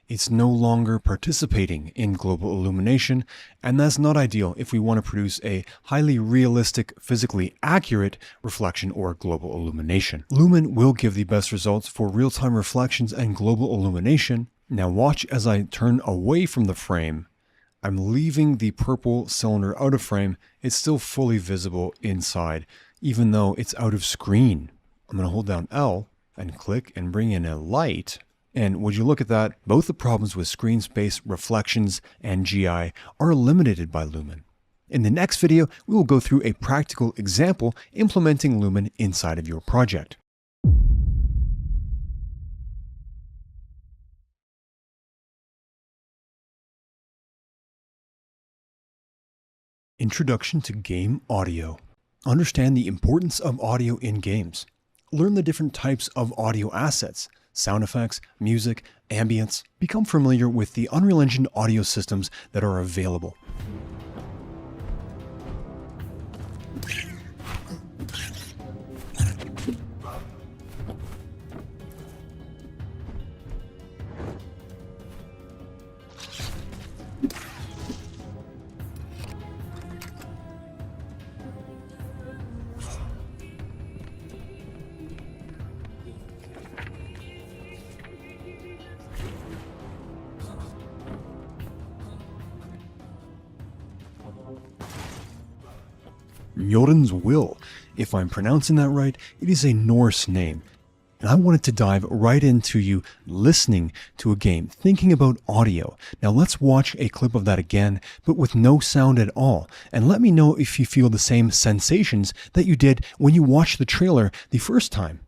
It's no longer participating in global illumination, and that's not ideal if we want to produce a highly realistic, physically accurate reflection or global illumination. Lumen will give the best results for real-time reflections and global illumination. Now watch as I turn away from the frame. I'm leaving the purple cylinder out of frame. It's still fully visible inside, even though it's out of screen. I'm going to hold down L and click and bring in a light. And would you look at that? Both the problems with screen space, reflections, and GI are eliminated by Lumen. In the next video, we will go through a practical example implementing Lumen inside of your project. Introduction to Game Audio. Understand the importance of audio in games. Learn the different types of audio assets, sound effects, music, ambience. Become familiar with the Unreal Engine audio systems that are available. Mjolnir's Will. If I'm pronouncing that right, it is a Norse name. And I wanted to dive right into you listening to a game, thinking about audio. Now let's watch a clip of that again, but with no sound at all. And let me know if you feel the same sensations that you did when you watched the trailer the first time.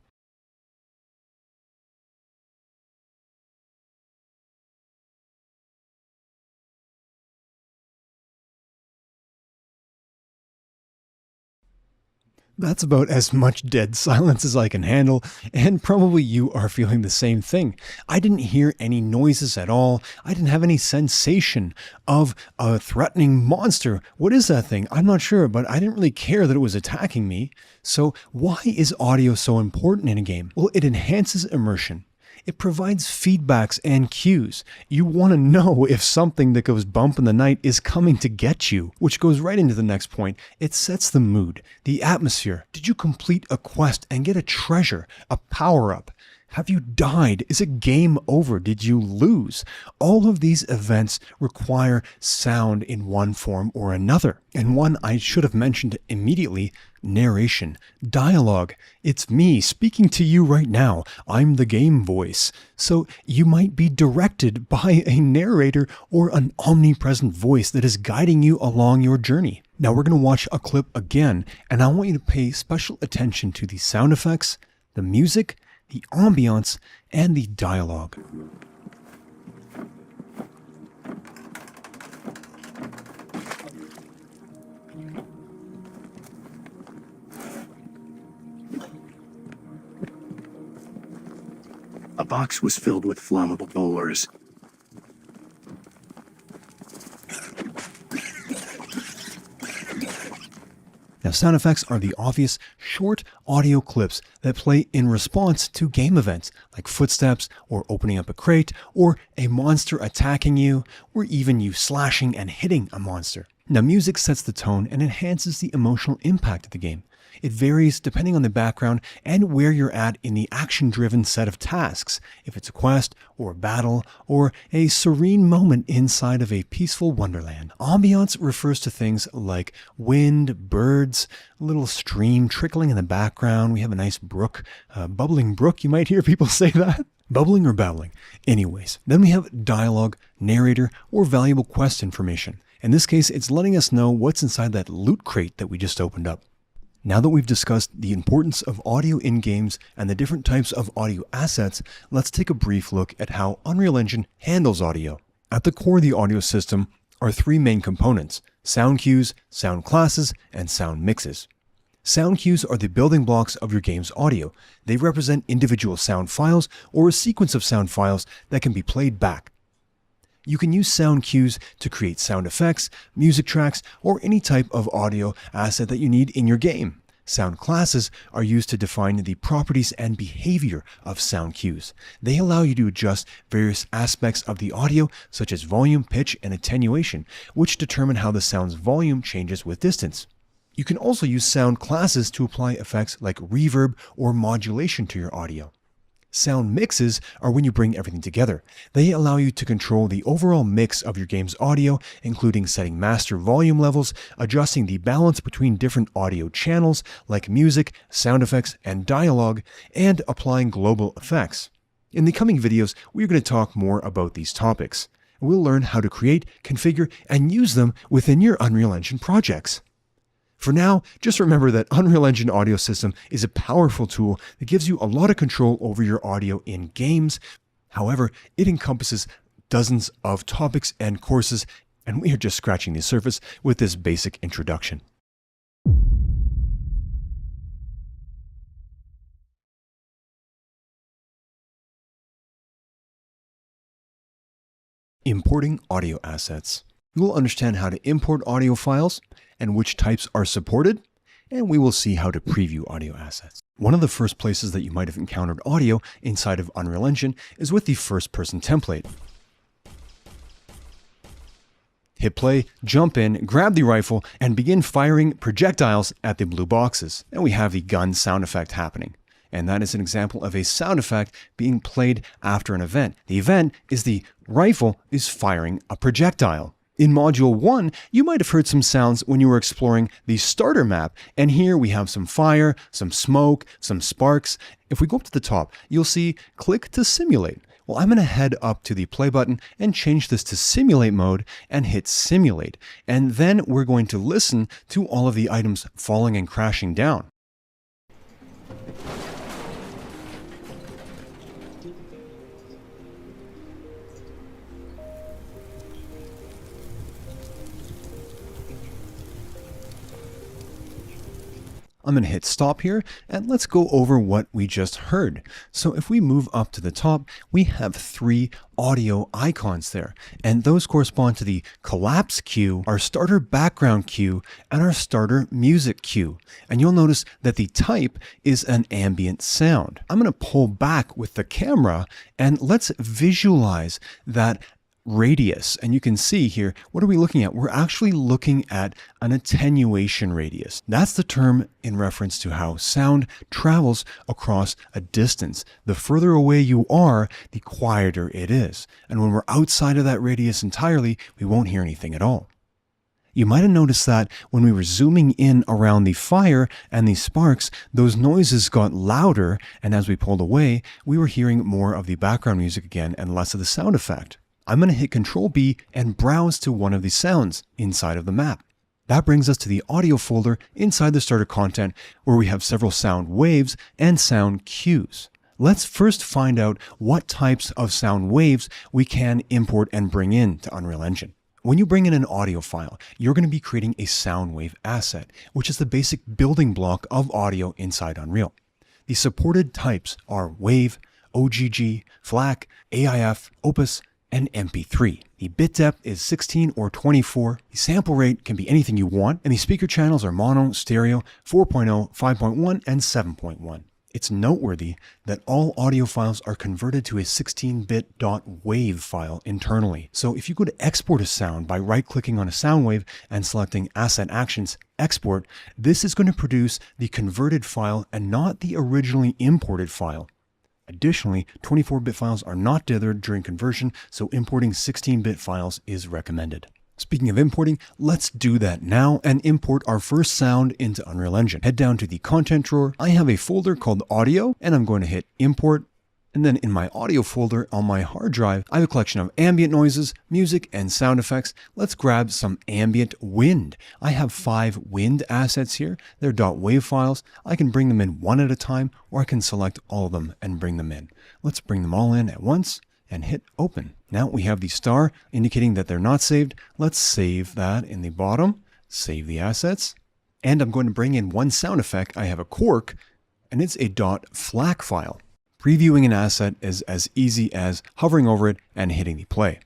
That's about as much dead silence as I can handle, and probably you are feeling the same thing. I didn't hear any noises at all. I didn't have any sensation of a threatening monster. What is that thing? I'm not sure, but I didn't really care that it was attacking me. So why is audio so important in a game? Well, it enhances immersion. It provides feedbacks and cues. You want to know if something that goes bump in the night is coming to get you, which goes right into the next point. It sets the mood, the atmosphere. Did you complete a quest and get a treasure, a power-up? Have you died? Is it game over? Did you lose? All of these events require sound in one form or another. And one I should have mentioned immediately, narration, dialogue. It's me speaking to you right now. I'm the game voice. So you might be directed by a narrator or an omnipresent voice that is guiding you along your journey. Now we're going to watch a clip again, and I want you to pay special attention to the sound effects, the music, the ambiance, and the dialogue. A box was filled with flammable bowlers. Now, sound effects are the obvious short audio clips that play in response to game events, like footsteps, or opening up a crate, or a monster attacking you, or even you slashing and hitting a monster. Now, music sets the tone and enhances the emotional impact of the game. It varies depending on the background and where you're at in the action-driven set of tasks, if it's a quest, or a battle, or a serene moment inside of a peaceful wonderland. Ambiance refers to things like wind, birds, a little stream trickling in the background. We have a nice brook, bubbling brook, you might hear people say that. Bubbling or babbling. Anyways, then we have dialogue, narrator, or valuable quest information. In this case, it's letting us know what's inside that loot crate that we just opened up. Now that we've discussed the importance of audio in games and the different types of audio assets, let's take a brief look at how Unreal Engine handles audio. At the core of the audio system are three main components: sound cues, sound classes, and sound mixes. Sound cues are the building blocks of your game's audio. They represent individual sound files or a sequence of sound files that can be played back. You can use sound cues to create sound effects, music tracks, or any type of audio asset that you need in your game. Sound classes are used to define the properties and behavior of sound cues. They allow you to adjust various aspects of the audio, such as volume, pitch, and attenuation, which determine how the sound's volume changes with distance. You can also use sound classes to apply effects like reverb or modulation to your audio. Sound mixes are when you bring everything together. They allow you to control the overall mix of your game's audio, including setting master volume levels, adjusting the balance between different audio channels like music, sound effects, and dialogue, and applying global effects. In the coming videos, we're going to talk more about these topics. We'll learn how to create, configure, and use them within your Unreal Engine projects. For now, just remember that Unreal Engine Audio System is a powerful tool that gives you a lot of control over your audio in games. However, it encompasses dozens of topics and courses, and we are just scratching the surface with this basic introduction. Importing audio assets. You will understand how to import audio files and which types are supported, and we will see how to preview audio assets. One of the first places that you might have encountered audio inside of Unreal Engine is with the first-person template. Hit play, jump in, grab the rifle, and begin firing projectiles at the blue boxes. And we have the gun sound effect happening. And that is an example of a sound effect being played after an event. The event is the rifle is firing a projectile. In Module 1, you might have heard some sounds when you were exploring the starter map, and here we have some fire, some smoke, some sparks. If we go up to the top, you'll see click to simulate. Well, I'm going to head up to the play button and change this to simulate mode and hit simulate. And then we're going to listen to all of the items falling and crashing down. I'm going to hit stop here and let's go over what we just heard. So if we move up to the top, we have 3 audio icons there, and those correspond to the collapse cue, our starter background cue, and our starter music cue. And you'll notice that the type is an ambient sound. I'm going to pull back with the camera and let's visualize that radius. And you can see here, what are we looking at? We're actually looking at an attenuation radius. That's the term in reference to how sound travels across a distance. The further away you are, the quieter it is. And when we're outside of that radius entirely, we won't hear anything at all. You might have noticed that when we were zooming in around the fire and the sparks, those noises got louder, and as we pulled away, we were hearing more of the background music again and less of the sound effect. I'm going to hit Control B and browse to one of the sounds inside of the map. That brings us to the audio folder inside the starter content where we have several sound waves and sound cues. Let's first find out what types of sound waves we can import and bring in to Unreal Engine. When you bring in an audio file, you're going to be creating a sound wave asset, which is the basic building block of audio inside Unreal. The supported types are WAVE, OGG, FLAC, AIF, Opus, and MP3. The bit depth is 16 or 24. The sample rate can be anything you want, and the speaker channels are mono, stereo, 4.0, 5.1, and 7.1. It's noteworthy that all audio files are converted to a 16-bit .wav file internally. So if you go to export a sound by right-clicking on a sound wave and selecting Asset Actions, Export, this is going to produce the converted file and not the originally imported file. Additionally, 24-bit files are not dithered during conversion, so importing 16-bit files is recommended. Speaking of importing, let's do that now and import our first sound into Unreal Engine. Head down to the content drawer. I have a folder called Audio, and I'm going to hit Import. And then in my audio folder on my hard drive, I have a collection of ambient noises, music, and sound effects. Let's grab some ambient wind. I have 5 wind assets here. They're .wav files. I can bring them in one at a time, or I can select all of them and bring them in. Let's bring them all in at once and hit open. Now we have the star indicating that they're not saved. Let's save that in the bottom, save the assets. And I'm going to bring in one sound effect. I have a quark, and it's a .flac file. Previewing an asset is as easy as hovering over it and hitting the play.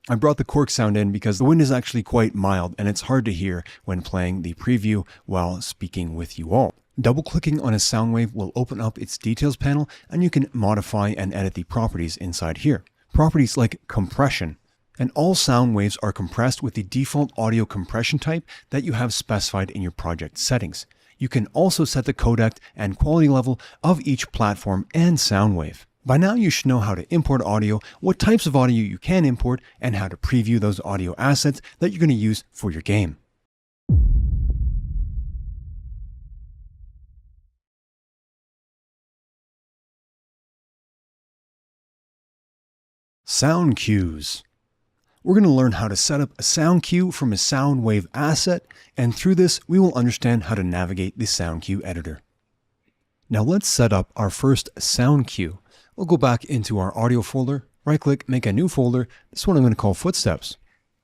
I brought the cork sound in because the wind is actually quite mild and it's hard to hear when playing the preview while speaking with you all. Double-clicking on a sound wave will open up its details panel and you can modify and edit the properties inside here. Properties like compression, And all sound waves are compressed with the default audio compression type that you have specified in your project settings. You can also set the codec and quality level of each platform and sound wave. By now you should know how to import audio, what types of audio you can import, and how to preview those audio assets that you're going to use for your game. Sound cues. We're going to learn how to set up a sound cue from a sound wave asset, and through this we will understand how to navigate the sound cue editor. Now let's set up our first sound cue. We'll go back into our audio folder, right click, make a new folder. This one I'm going to call footsteps.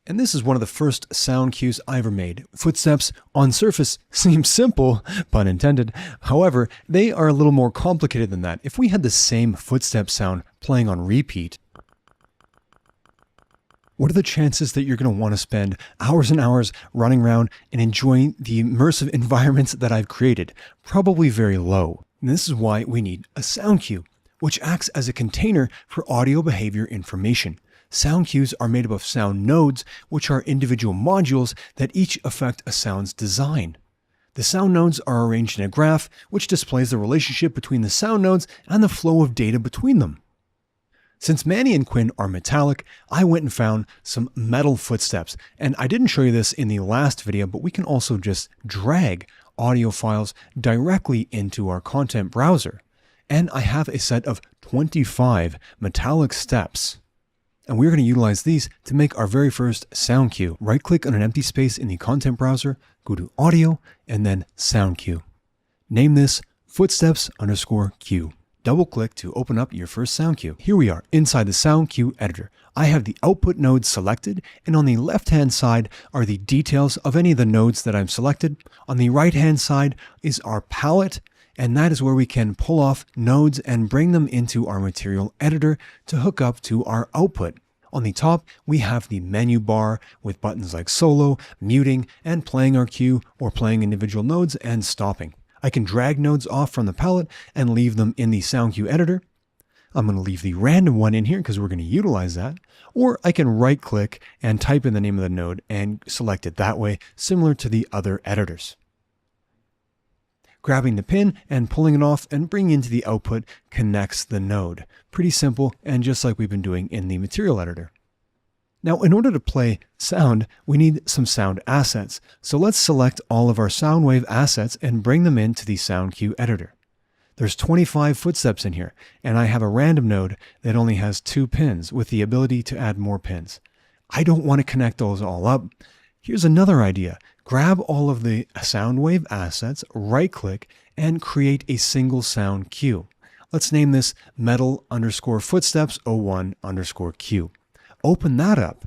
And this is one of the first sound cues I ever made. Footsteps on surface seem simple, pun intended. However, they are a little more complicated than that. If we had the same footstep sound playing on repeat, what are the chances that you're going to want to spend hours and hours running around and enjoying the immersive environments that I've created? Probably very low. And this is why we need a sound cue, which acts as a container for audio behavior information. Sound cues are made up of sound nodes, which are individual modules that each affect a sound's design. The sound nodes are arranged in a graph, which displays the relationship between the sound nodes and the flow of data between them. Since Manny and Quinn are metallic, I went and found some metal footsteps. And I didn't show you this in the last video, but we can also just drag audio files directly into our content browser. And I have a set of 25 metallic steps. And we're going to utilize these to make our very first sound cue. Right click on an empty space in the content browser, go to audio, and then sound cue. Name this footsteps_cue. Double click to open up your first sound cue. Here we are inside the sound cue editor. I have the output node selected, and on the left hand side are the details of any of the nodes that I've selected. On the right hand side is our palette, and that is where we can pull off nodes and bring them into our material editor to hook up to our output. On the top, we have the menu bar with buttons like solo, muting, and playing our cue or playing individual nodes and stopping. I can drag nodes off from the palette and leave them in the sound cue editor. I'm going to leave the random one in here because we're going to utilize that. Or I can right click and type in the name of the node and select it that way, similar to the other editors. Grabbing the pin and pulling it off and bringing into the output connects the node. Pretty simple, and just like we've been doing in the material editor. Now, in order to play sound, we need some sound assets. So let's select all of our sound wave assets and bring them into the sound cue editor. There's 25 footsteps in here, and I have a random node that only has 2 pins with the ability to add more pins. I don't want to connect those all up. Here's another idea. Grab all of the sound wave assets, right click, and create a single sound cue. Let's name this metal_footsteps01_cue. Open that up.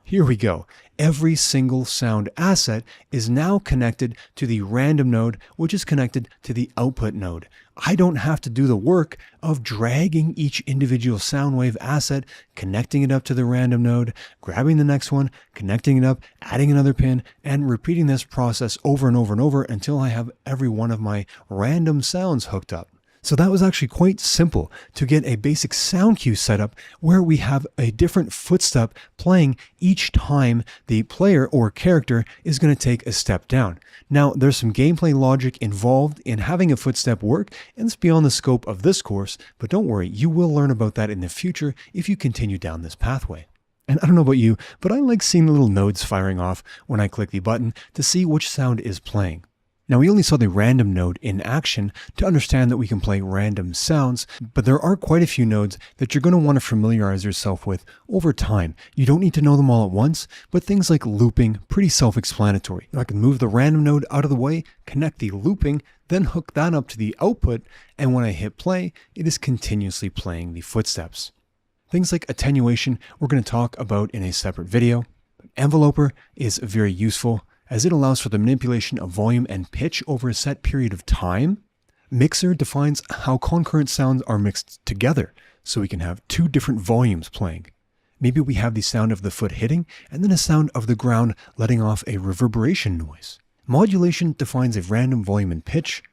Here we go. Every single sound asset is now connected to the random node, which is connected to the output node. I don't have to do the work of dragging each individual sound wave asset, connecting it up to the random node, grabbing the next one, connecting it up, adding another pin, and repeating this process over and over and over until I have every one of my random sounds hooked up. So that was actually quite simple to get a basic sound cue setup where we have a different footstep playing each time the player or character is going to take a step down. Now, there's some gameplay logic involved in having a footstep work, and it's beyond the scope of this course, but don't worry, you will learn about that in the future if you continue down this pathway. And I don't know about you, but I like seeing the little nodes firing off when I click the button to see which sound is playing. Now, we only saw the random node in action to understand that we can play random sounds, but there are quite a few nodes that you're going to want to familiarize yourself with over time. You don't need to know them all at once, but things like looping, pretty self-explanatory. I can move the random node out of the way, connect the looping, then hook that up to the output, and when I hit play, it is continuously playing the footsteps. Things like attenuation, we're going to talk about in a separate video. Enveloper is very useful, as it allows for the manipulation of volume and pitch over a set period of time. Mixer defines how concurrent sounds are mixed together, so we can have 2 different volumes playing. Maybe we have the sound of the foot hitting, and then a sound of the ground letting off a reverberation noise. Modulation defines a random volume and pitch.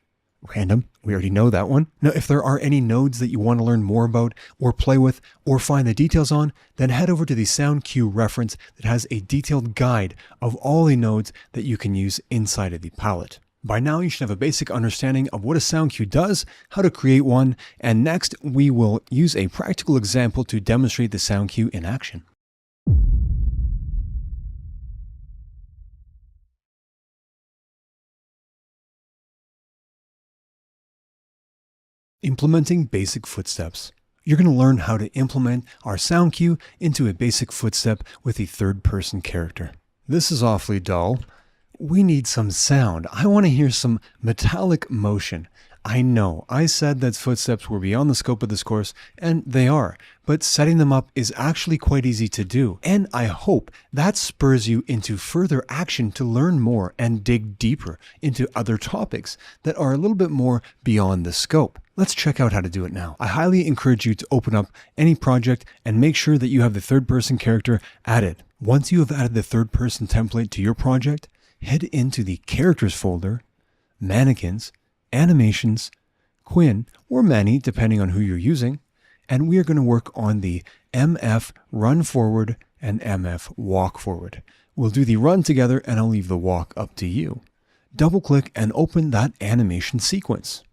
Random, we already know that one. Now, if there are any nodes that you want to learn more about or play with or find the details on, then head over to the sound cue reference that has a detailed guide of all the nodes that you can use inside of the palette. By now, you should have a basic understanding of what a sound cue does, how to create one, and next we will use a practical example to demonstrate the sound cue in action. Implementing basic footsteps. You're going to learn how to implement our sound cue into a basic footstep with a third-person character. This is awfully dull. We need some sound. I want to hear some metallic motion. I know, I said that footsteps were beyond the scope of this course, and they are, but setting them up is actually quite easy to do. And I hope that spurs you into further action to learn more and dig deeper into other topics that are a little bit more beyond the scope. Let's check out how to do it now. I highly encourage you to open up any project and make sure that you have the third-person character added. Once you have added the third-person template to your project, head into the Characters folder, Mannequins, Animations, Quinn, or Manny, depending on who you're using, and we are going to work on the MF Run Forward and MF Walk Forward. We'll do the run together and I'll leave the walk up to you. Double-click and open that animation sequence.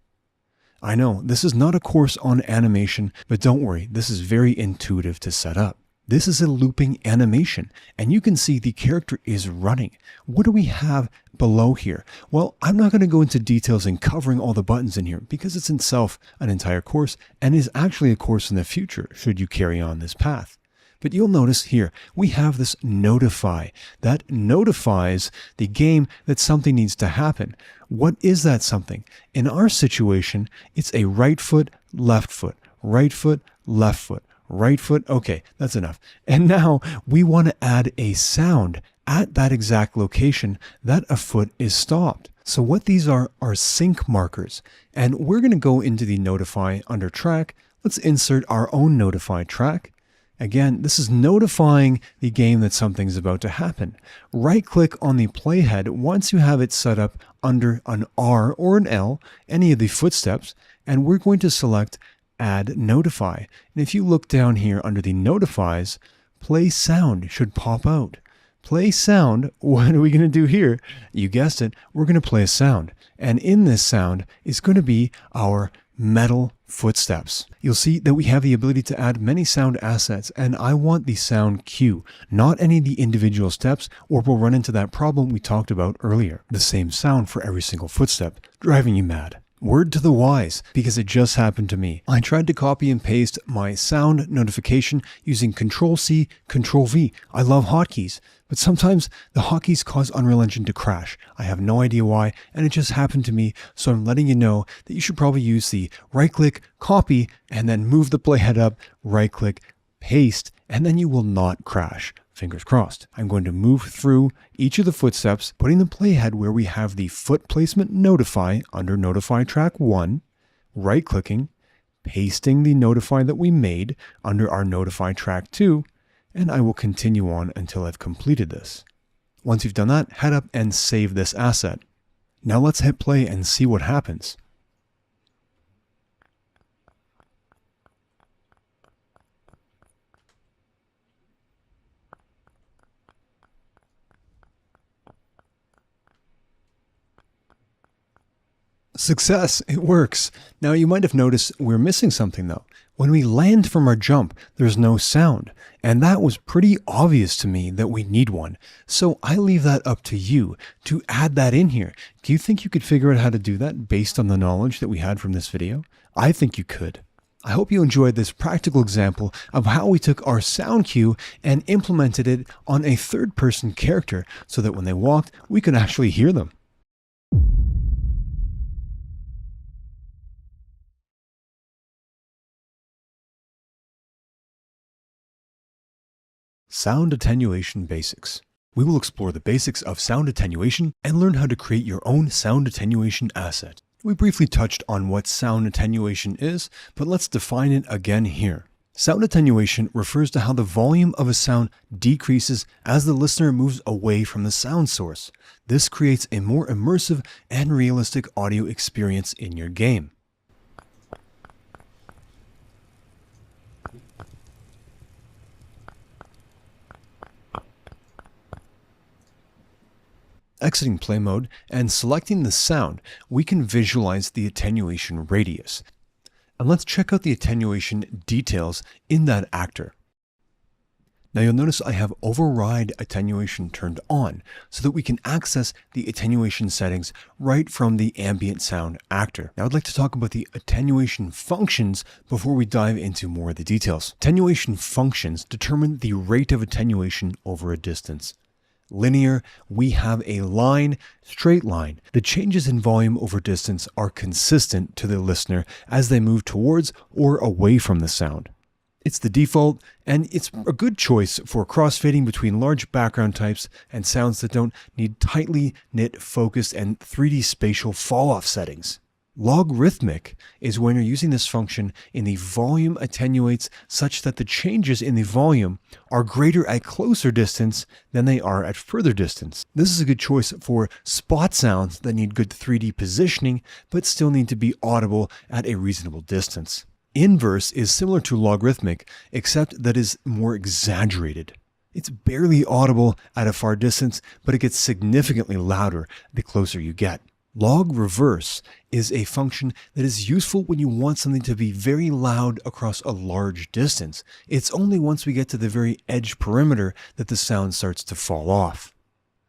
I know, this is not a course on animation, but don't worry, this is very intuitive to set up. This is a looping animation, and you can see the character is running. What do we have below here? Well, I'm not going to go into details in covering all the buttons in here because it's itself an entire course and is actually a course in the future should you carry on this path. But you'll notice here, we have this notify that notifies the game that something needs to happen. What is that something? In our situation, it's a right foot, left foot, right foot, left foot. Right foot, okay, that's enough. And now we want to add a sound at that exact location that a foot is stopped. So what these are sync markers. And we're going to go into the notify under track. Let's insert our own notify track. Again, this is notifying the game that something's about to happen. Right click on the playhead once you have it set up under an R or an L, any of the footsteps, and we're going to select Add Notify. And if you look down here under the notifies, play sound should pop out. Play sound, what are we going to do here? You guessed it, we're going to play a sound. And in this sound is going to be our metal footsteps. You'll see that we have the ability to add many sound assets, and I want the sound cue, not any of the individual steps, or we'll run into that problem we talked about earlier. The same sound for every single footstep, driving you mad. Word to the wise, because it just happened to me. I tried to copy and paste my sound notification using Control-C, Control-V. I love hotkeys, but sometimes the hotkeys cause Unreal Engine to crash. I have no idea why, and it just happened to me, so I'm letting you know that you should probably use the right-click, copy, and then move the playhead up, right-click, paste, and then you will not crash. Fingers crossed. I'm going to move through each of the footsteps, putting the playhead where we have the foot placement notify under notify track 1, right clicking, pasting the notify that we made under our notify track 2, and I will continue on until I've completed this. Once you've done that, head up and save this asset. Now let's hit play and see what happens. Success, it works. Now you might have noticed we're missing something though. When we land from our jump, there's no sound. And that was pretty obvious to me that we need one. So I leave that up to you to add that in here. Do you think you could figure out how to do that based on the knowledge that we had from this video? I think you could. I hope you enjoyed this practical example of how we took our sound cue and implemented it on a third-person character so that when they walked, we could actually hear them. Sound attenuation basics. We will explore the basics of sound attenuation and learn how to create your own sound attenuation asset. We briefly touched on what sound attenuation is, but let's define it again here. Sound attenuation refers to how the volume of a sound decreases as the listener moves away from the sound source. This creates a more immersive and realistic audio experience in your game. Exiting play mode and selecting the sound, we can visualize the attenuation radius. And let's check out the attenuation details in that actor. Now you'll notice I have override attenuation turned on so that we can access the attenuation settings right from the ambient sound actor. Now I'd like to talk about the attenuation functions before we dive into more of the details. Attenuation functions determine the rate of attenuation over a distance. Linear, we have a line, straight line. The changes in volume over distance are consistent to the listener as they move towards or away from the sound. It's the default, and it's a good choice for crossfading between large background types and sounds that don't need tightly knit, focused, and 3D spatial fall-off settings. Logarithmic is when you're using this function in the volume attenuates such that the changes in the volume are greater at closer distance than they are at further distance. This is a good choice for spot sounds that need good 3D positioning but still need to be audible at a reasonable distance. Inverse is similar to logarithmic except that is more exaggerated. It's barely audible at a far distance, but it gets significantly louder the closer you get. Log reverse is a function that is useful when you want something to be very loud across a large distance. It's only once we get to the very edge perimeter that the sound starts to fall off.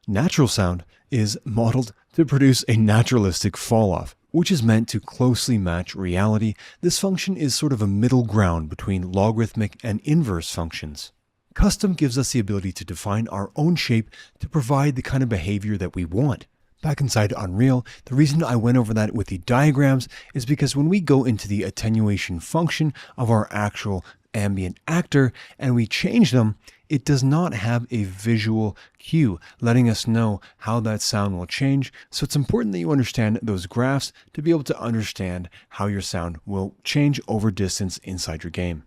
Natural sound is modeled to produce a naturalistic fall off, which is meant to closely match reality. This function is sort of a middle ground between logarithmic and inverse functions. Custom gives us the ability to define our own shape to provide the kind of behavior that we want. Back inside Unreal, the reason I went over that with the diagrams is because when we go into the attenuation function of our actual ambient actor and we change them, it does not have a visual cue letting us know how that sound will change. So it's important that you understand those graphs to be able to understand how your sound will change over distance inside your game.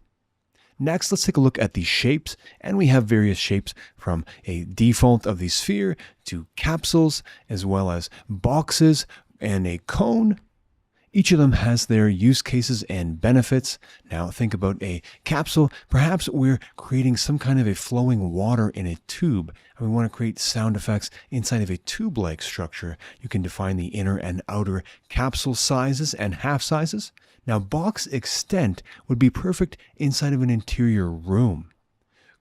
Next, let's take a look at the shapes, and we have various shapes from a default of the sphere to capsules, as well as boxes and a cone. Each of them has their use cases and benefits. Now think about a capsule. Perhaps we're creating some kind of a flowing water in a tube, and we want to create sound effects inside of a tube-like structure. You can define the inner and outer capsule sizes and half sizes. Now, box extent would be perfect inside of an interior room.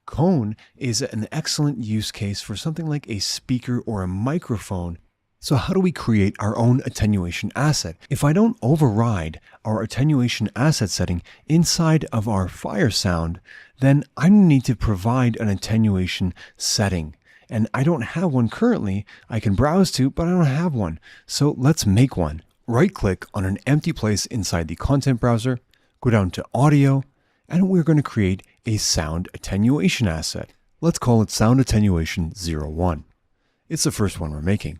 Cone is an excellent use case for something like a speaker or a microphone. So how do we create our own attenuation asset? If I don't override our attenuation asset setting inside of our Fire sound, then I need to provide an attenuation setting. And I don't have one currently. I can browse to, but I don't have one. So let's make one. Right-click on an empty place inside the content browser, go down to Audio, and we're going to create a sound attenuation asset. Let's call it Sound Attenuation 01. It's the first one we're making.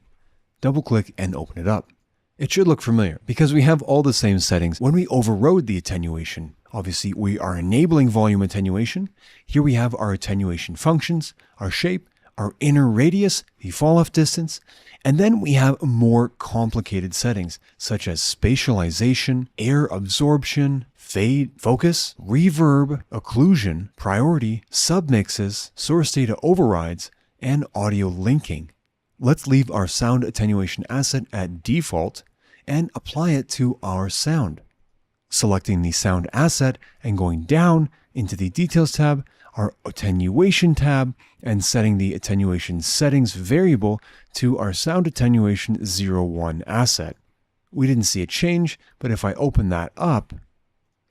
Double-click and open it up. It should look familiar because we have all the same settings when we overrode the attenuation. Obviously, we are enabling volume attenuation. Here we have our attenuation functions, our shape, our inner radius, the fall-off distance, and then we have more complicated settings such as spatialization, air absorption, fade, focus, reverb, occlusion, priority, submixes, source data overrides, and audio linking. Let's leave our sound attenuation asset at default and apply it to our sound. Selecting the sound asset and going down into the details tab, our attenuation tab, and setting the attenuation settings variable to our sound attenuation 01 asset. We didn't see a change, but if I open that up,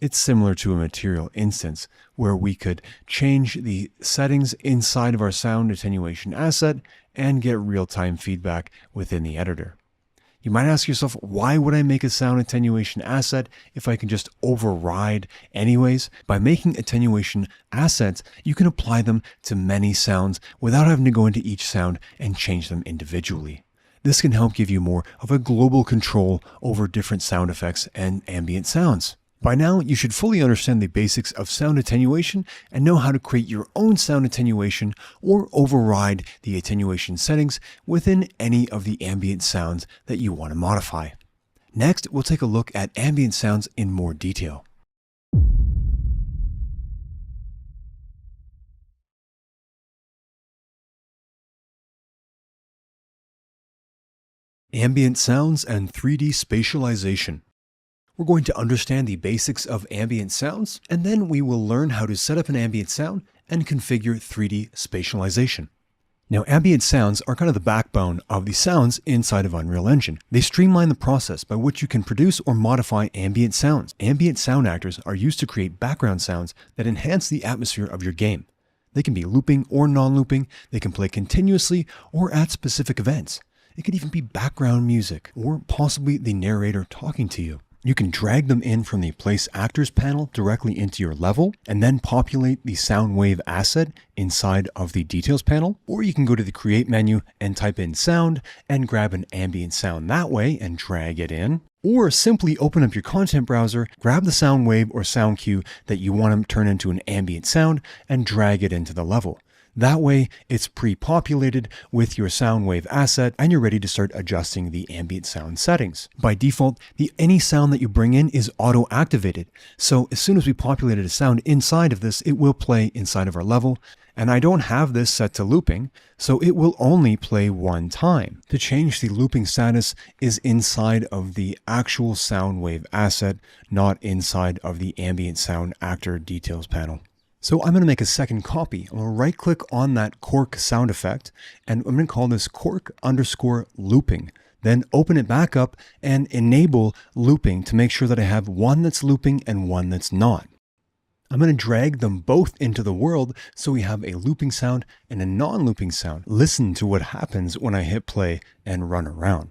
it's similar to a material instance where we could change the settings inside of our sound attenuation asset and get real-time feedback within the editor. You might ask yourself, why would I make a sound attenuation asset if I can just override anyways? By making attenuation assets, you can apply them to many sounds without having to go into each sound and change them individually. This can help give you more of a global control over different sound effects and ambient sounds. By now, you should fully understand the basics of sound attenuation and know how to create your own sound attenuation or override the attenuation settings within any of the ambient sounds that you want to modify. Next, we'll take a look at ambient sounds in more detail. Ambient sounds and 3D spatialization. We're going to understand the basics of ambient sounds, and then we will learn how to set up an ambient sound and configure 3D spatialization. Now, ambient sounds are kind of the backbone of the sounds inside of Unreal Engine. They streamline the process by which you can produce or modify ambient sounds. Ambient sound actors are used to create background sounds that enhance the atmosphere of your game. They can be looping or non-looping, they can play continuously or at specific events. It could even be background music or possibly the narrator talking to you. You can drag them in from the Place Actors panel directly into your level and then populate the sound wave asset inside of the Details panel. Or you can go to the Create menu and type in sound and grab an ambient sound that way and drag it in. Or simply open up your content browser, grab the sound wave or sound cue that you want to turn into an ambient sound and drag it into the level. That way, it's pre-populated with your sound wave asset and you're ready to start adjusting the ambient sound settings. By default, any sound that you bring in is auto-activated. So as soon as we populated a sound inside of this, it will play inside of our level. And I don't have this set to looping, so it will only play one time. To change the looping status is inside of the actual sound wave asset, not inside of the ambient sound actor details panel. So I'm going to make a second copy. I'm going to right click on that cork sound effect and I'm going to call this cork_looping. Then open it back up and enable looping to make sure that I have one that's looping and one that's not. I'm going to drag them both into the world so we have a looping sound and a non-looping sound. Listen to what happens when I hit play and run around.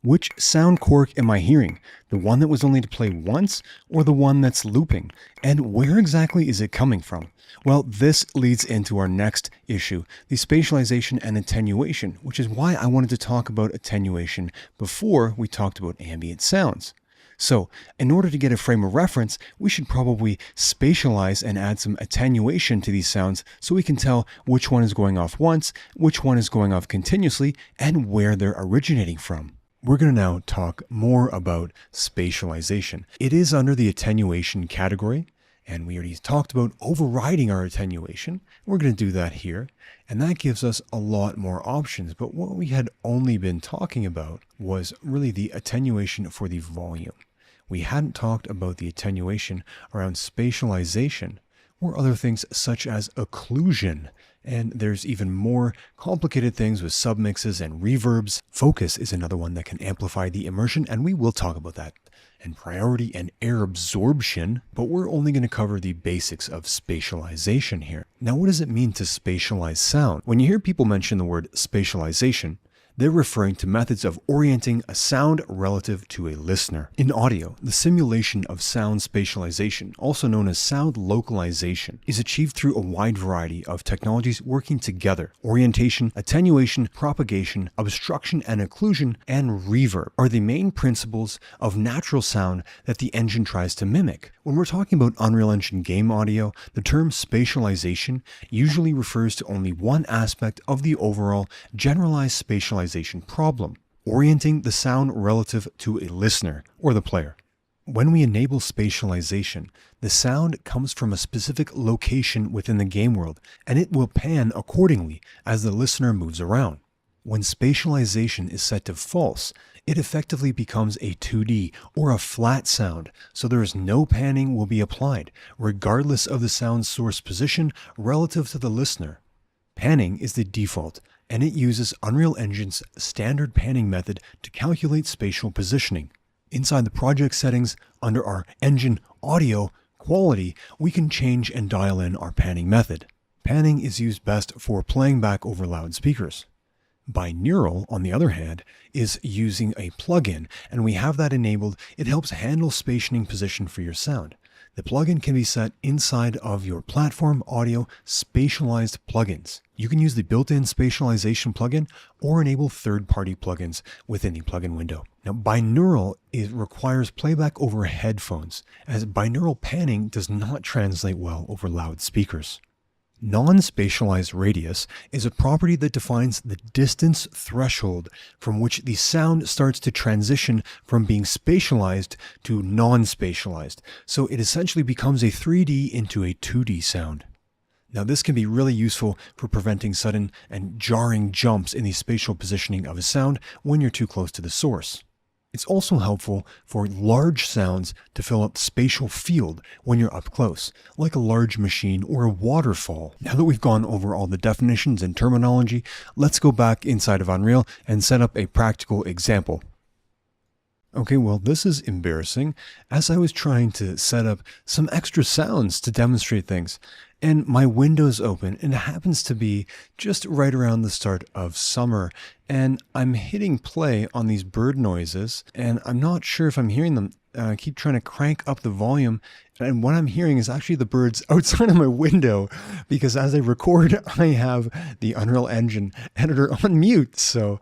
Which sound cork am I hearing? The one that was only to play once or the one that's looping? And where exactly is it coming from? Well, this leads into our next issue, the spatialization and attenuation, which is why I wanted to talk about attenuation before we talked about ambient sounds. So, in order to get a frame of reference, we should probably spatialize and add some attenuation to these sounds so we can tell which one is going off once, which one is going off continuously, and where they're originating from. We're going to now talk more about spatialization. It is under the attenuation category, and we already talked about overriding our attenuation. We're going to do that here, and that gives us a lot more options. But what we had only been talking about was really the attenuation for the volume. We hadn't talked about the attenuation around spatialization or other things such as occlusion. And there's even more complicated things with submixes and reverbs. Focus is another one that can amplify the immersion, and we will talk about that. And priority and air absorption, but we're only going to cover the basics of spatialization here. Now, what does it mean to spatialize sound? When you hear people mention the word spatialization, they're referring to methods of orienting a sound relative to a listener. In audio, the simulation of sound spatialization, also known as sound localization, is achieved through a wide variety of technologies working together. Orientation, attenuation, propagation, obstruction and occlusion, and reverb are the main principles of natural sound that the engine tries to mimic. When we're talking about Unreal Engine game audio, the term spatialization usually refers to only one aspect of the overall generalized spatialization problem, orienting the sound relative to a listener or the player. When we enable spatialization, the sound comes from a specific location within the game world, and it will pan accordingly as the listener moves around. When spatialization is set to false, it effectively becomes a 2D or a flat sound, so there is no panning will be applied, regardless of the sound source position relative to the listener. Panning is the default, and it uses Unreal Engine's standard panning method to calculate spatial positioning. Inside the project settings, under our engine audio quality, we can change and dial in our panning method. Panning is used best for playing back over loudspeakers. Binaural, on the other hand, is using a plugin, and we have that enabled. It helps handle spatialing position for your sound. The plugin can be set inside of your platform audio spatialized plugins. You can use the built-in spatialization plugin or enable third-party plugins within the plugin window. Now, binaural requires playback over headphones, as binaural panning does not translate well over loudspeakers. Non-spatialized radius is a property that defines the distance threshold from which the sound starts to transition from being spatialized to non-spatialized. So it essentially becomes a 3D into a 2D sound. Now, this can be really useful for preventing sudden and jarring jumps in the spatial positioning of a sound when you're too close to the source. It's also helpful for large sounds to fill up spatial field when you're up close, like a large machine or a waterfall. Now that we've gone over all the definitions and terminology, let's go back inside of Unreal and set up a practical example. Okay, well, this is embarrassing, as I was trying to set up some extra sounds to demonstrate things, and my window's open, and it happens to be just right around the start of summer, and I'm hitting play on these bird noises, and I'm not sure if I'm hearing them. I keep trying to crank up the volume, and what I'm hearing is actually the birds outside of my window, because as I record, I have the Unreal Engine editor on mute. So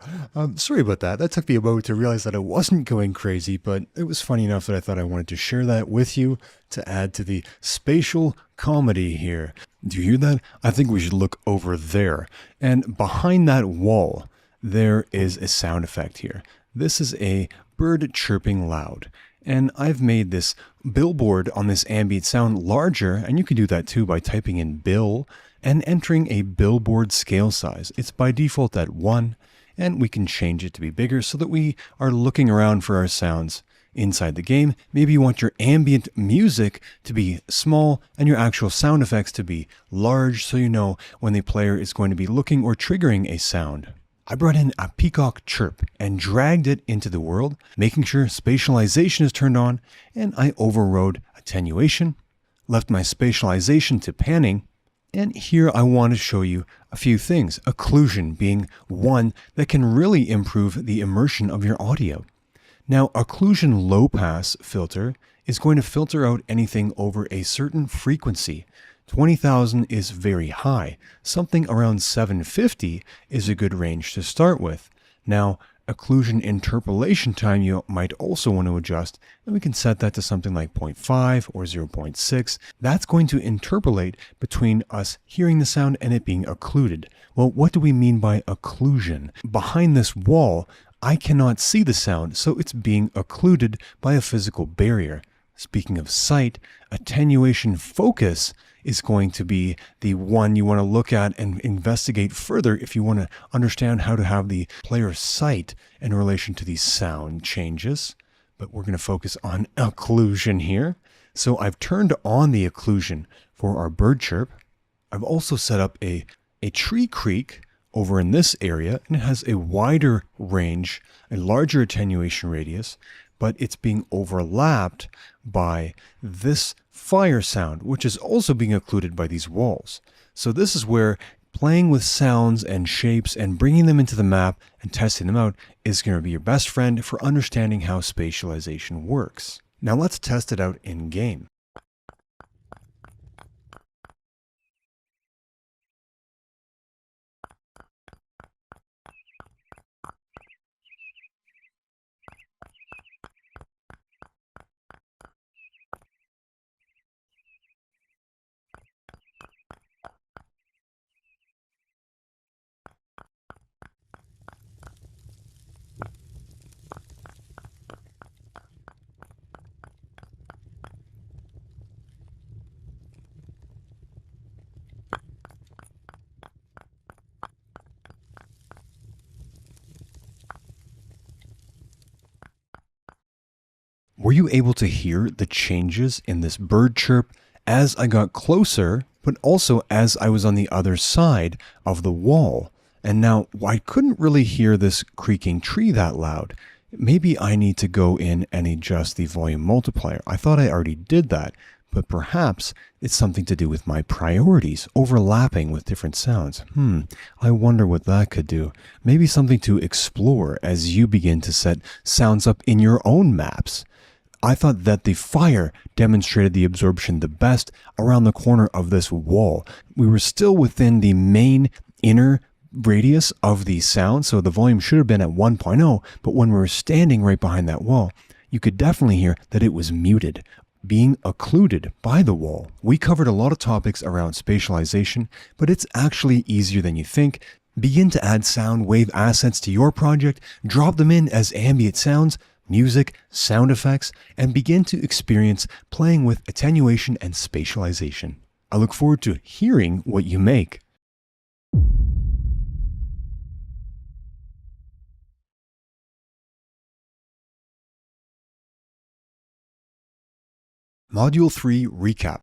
sorry about that. That took me a moment to realize that I wasn't going crazy, but it was funny enough that I thought I wanted to share that with you to add to the spatial comedy here. Do you hear that? I think we should look over there. And behind that wall, there is a sound effect here. This is a bird chirping loud. And I've made this billboard on this ambient sound larger, and you can do that too by typing in bill and entering a billboard scale size. It's by default at 1, and we can change it to be bigger so that we are looking around for our sounds inside the game. Maybe you want your ambient music to be small and your actual sound effects to be large, so you know when the player is going to be looking or triggering a sound. I brought in a peacock chirp and dragged it into the world, making sure spatialization is turned on, and I overrode attenuation, left my spatialization to panning, and here I want to show you a few things, occlusion being one that can really improve the immersion of your audio. Now, occlusion low pass filter is going to filter out anything over a certain frequency. 20,000 is very high. Something around 750 is a good range to start with. Now, occlusion interpolation time you might also want to adjust, and we can set that to something like 0.5 or 0.6. That's going to interpolate between us hearing the sound and it being occluded. Well, what do we mean by occlusion? Behind this wall, I cannot see the sound, so it's being occluded by a physical barrier. Speaking of sight, attenuation focus is going to be the one you want to look at and investigate further if you want to understand how to have the player's sight in relation to these sound changes. But we're going to focus on occlusion here. So I've turned on the occlusion for our bird chirp. I've also set up a tree creak over in this area, and it has a wider range, a larger attenuation radius, but it's being overlapped by this fire sound, which is also being occluded by these walls. So this is where playing with sounds and shapes and bringing them into the map and testing them out is going to be your best friend for understanding how spatialization works. Now let's test it out in game. Were you able to hear the changes in this bird chirp as I got closer, but also as I was on the other side of the wall? And now I couldn't really hear this creaking tree that loud. Maybe I need to go in and adjust the volume multiplier. I thought I already did that, but perhaps it's something to do with my priorities overlapping with different sounds. I wonder what that could do. Maybe something to explore as you begin to set sounds up in your own maps. I thought that the fire demonstrated the absorption the best around the corner of this wall. We were still within the main inner radius of the sound, so the volume should have been at 1.0, but when we were standing right behind that wall, you could definitely hear that it was muted, being occluded by the wall. We covered a lot of topics around spatialization, but it's actually easier than you think. Begin to add sound wave assets to your project, drop them in as ambient sounds, music, sound effects, and begin to experience playing with attenuation and spatialization. I look forward to hearing what you make. Module 3 Recap.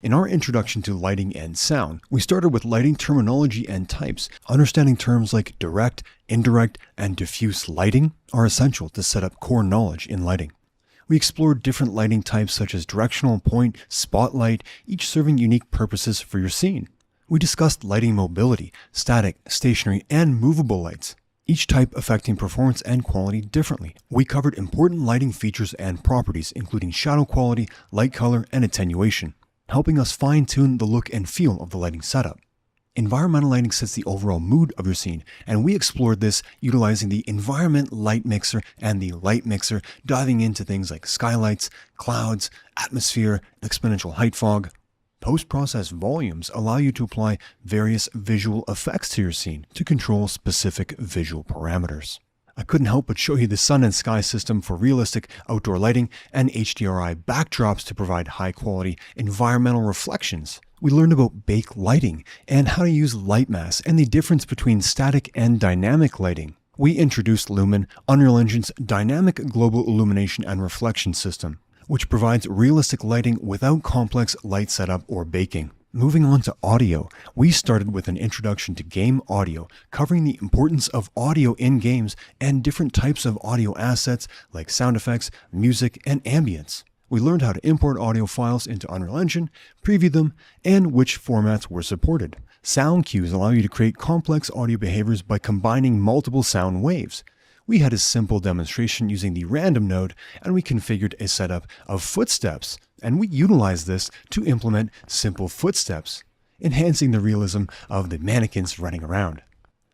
In our introduction to lighting and sound, we started with lighting terminology and types. Understanding terms like direct, indirect, and diffuse lighting are essential to set up core knowledge in lighting. We explored different lighting types such as directional, point, spotlight, each serving unique purposes for your scene. We discussed lighting mobility, static, stationary, and movable lights, each type affecting performance and quality differently. We covered important lighting features and properties, including shadow quality, light color, and attenuation, helping us fine-tune the look and feel of the lighting setup. Environmental lighting sets the overall mood of your scene, and we explored this utilizing the environment light mixer and the light mixer, diving into things like skylights, clouds, atmosphere, exponential height fog. Post-process volumes allow you to apply various visual effects to your scene to control specific visual parameters. I couldn't help but show you the sun and sky system for realistic outdoor lighting and HDRI backdrops to provide high-quality environmental reflections. We learned about backlighting and how to use light masks and the difference between static and dynamic lighting. We introduced Lumen, Unreal Engine's dynamic global illumination and reflection system, which provides realistic lighting without complex light setup or baking. Moving on to audio, we started with an introduction to game audio, covering the importance of audio in games and different types of audio assets like sound effects, music, and ambience. We learned how to import audio files into Unreal Engine, preview them, and which formats were supported. Sound cues allow you to create complex audio behaviors by combining multiple sound waves. We had a simple demonstration using the random node, and we configured a setup of footsteps, and we utilized this to implement simple footsteps, enhancing the realism of the mannequins running around.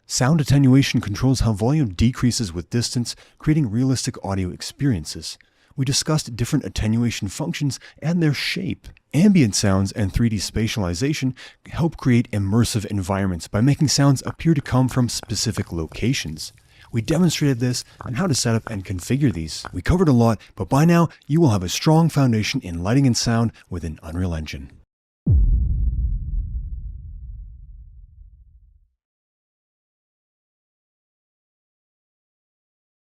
Sound attenuation controls how volume decreases with distance, creating realistic audio experiences. We discussed different attenuation functions and their shape. Ambient sounds and 3D spatialization help create immersive environments by making sounds appear to come from specific locations. We demonstrated this and how to set up and configure these. We covered a lot, but by now you will have a strong foundation in lighting and sound within Unreal Engine.